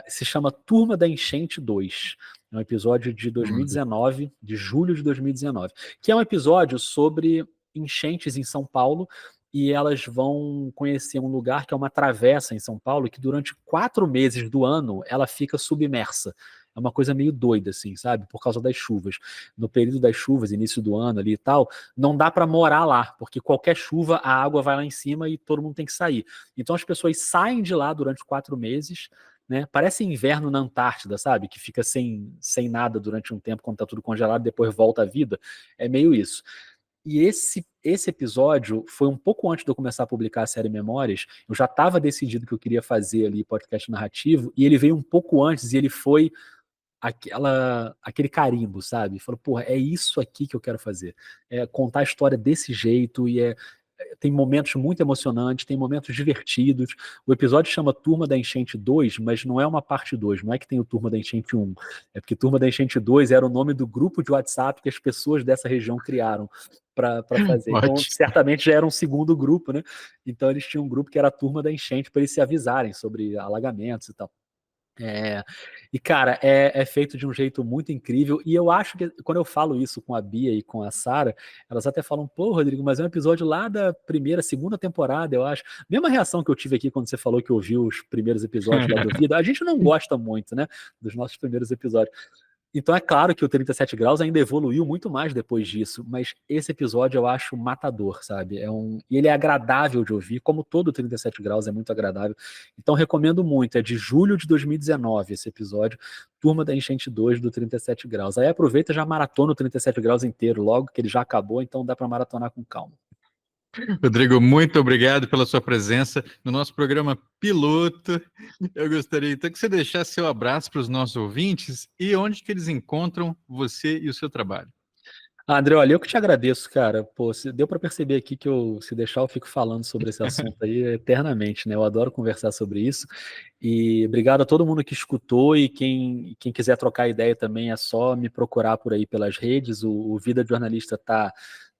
se chama Turma da Enchente 2. É um episódio de 2019, de julho de 2019, que é um episódio sobre enchentes em São Paulo, e elas vão conhecer um lugar que é uma travessa em São Paulo, que durante 4 meses do ano ela fica submersa. É uma coisa meio doida, assim, sabe? Por causa das chuvas. No período das chuvas, início do ano ali e tal, não dá para morar lá, porque qualquer chuva, a água vai lá em cima e todo mundo tem que sair. Então as pessoas saem de lá durante 4 meses, né? Parece inverno na Antártida, sabe? Que fica sem nada durante um tempo, quando tá tudo congelado, depois volta à vida. É meio isso. E esse episódio foi um pouco antes de eu começar a publicar a série Memórias. Eu já estava decidido que eu queria fazer ali podcast narrativo, e ele veio um pouco antes, e ele foi aquele carimbo, sabe? Falou, porra, é isso aqui que eu quero fazer. É contar a história desse jeito, e tem momentos muito emocionantes, tem momentos divertidos. O episódio chama Turma da Enchente 2, mas não é uma parte 2, não é que tem o Turma da Enchente 1. É porque Turma da Enchente 2 era o nome do grupo de WhatsApp que as pessoas dessa região criaram para fazer. Então, certamente já era um segundo grupo, né? Então, eles tinham um grupo que era a Turma da Enchente, para eles se avisarem sobre alagamentos e tal. E, cara, é feito de um jeito muito incrível, e eu acho que quando eu falo isso com a Bia e com a Sara, elas até falam, pô, Rodrigo, mas é um episódio lá da segunda temporada, eu acho. Mesma reação que eu tive aqui quando você falou que ouviu os primeiros episódios lá do Vida. A gente não gosta muito, né, dos nossos primeiros episódios. Então é claro que o 37 Graus ainda evoluiu muito mais depois disso, mas esse episódio eu acho matador, sabe? E ele é agradável de ouvir, como todo o 37 Graus é muito agradável. Então recomendo muito, é de julho de 2019 esse episódio, Turma da Enchente 2 do 37 Graus. Aí aproveita e já maratona o 37 Graus inteiro logo, que ele já acabou, então dá para maratonar com calma. Rodrigo, muito obrigado pela sua presença no nosso programa piloto. Eu gostaria então que você deixasse seu abraço para os nossos ouvintes e onde que eles encontram você e o seu trabalho. André, olha, eu que te agradeço, cara. Pô, deu para perceber aqui que se deixar, eu fico falando sobre esse assunto aí eternamente, né? Eu adoro conversar sobre isso. E obrigado a todo mundo que escutou, e quem quiser trocar ideia também é só me procurar por aí pelas redes. O Vida de Jornalista tá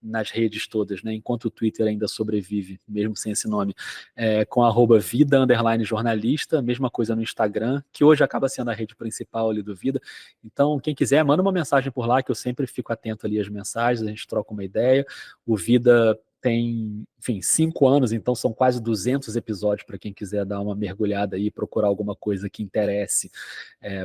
nas redes todas, né? Enquanto o Twitter ainda sobrevive, mesmo sem esse nome, com @vida_jornalista, mesma coisa no Instagram, que hoje acaba sendo a rede principal ali do Vida. Então, quem quiser, manda uma mensagem por lá, que eu sempre fico atento ali às mensagens, a gente troca uma ideia. O Vida tem, enfim, 5 anos, então são quase 200 episódios para quem quiser dar uma mergulhada aí, procurar alguma coisa que interesse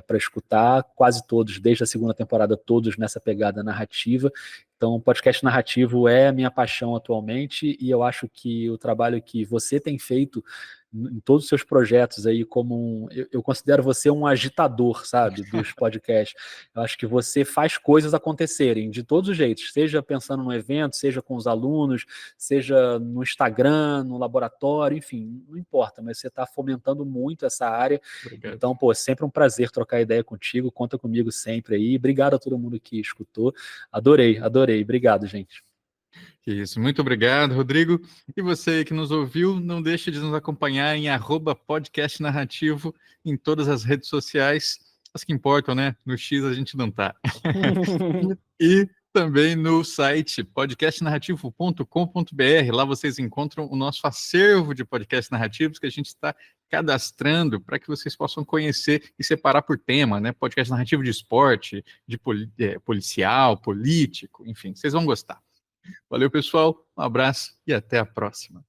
para escutar. Quase todos, desde a segunda temporada, todos nessa pegada narrativa. Então, podcast narrativo é a minha paixão atualmente, e eu acho que o trabalho que você tem feito em todos os seus projetos aí como eu considero você um agitador, sabe, dos podcasts. Eu acho que você faz coisas acontecerem de todos os jeitos, seja pensando no evento, seja com os alunos, seja no Instagram, no laboratório, enfim, não importa, mas você está fomentando muito essa área. Obrigado. Então, pô, sempre um prazer trocar ideia contigo, conta comigo sempre aí. Obrigado a todo mundo que escutou. Adorei. Obrigado, gente. Isso, muito obrigado, Rodrigo. E você que nos ouviu, não deixe de nos acompanhar em @podcastnarrativo em todas as redes sociais, as que importam, né? No X a gente não tá. E também no site podcastnarrativo.com.br. Lá vocês encontram o nosso acervo de podcasts narrativos que a gente está cadastrando para que vocês possam conhecer e separar por tema, né? Podcast narrativo de esporte, de policial, político, enfim, vocês vão gostar. Valeu, pessoal. Um abraço e até a próxima.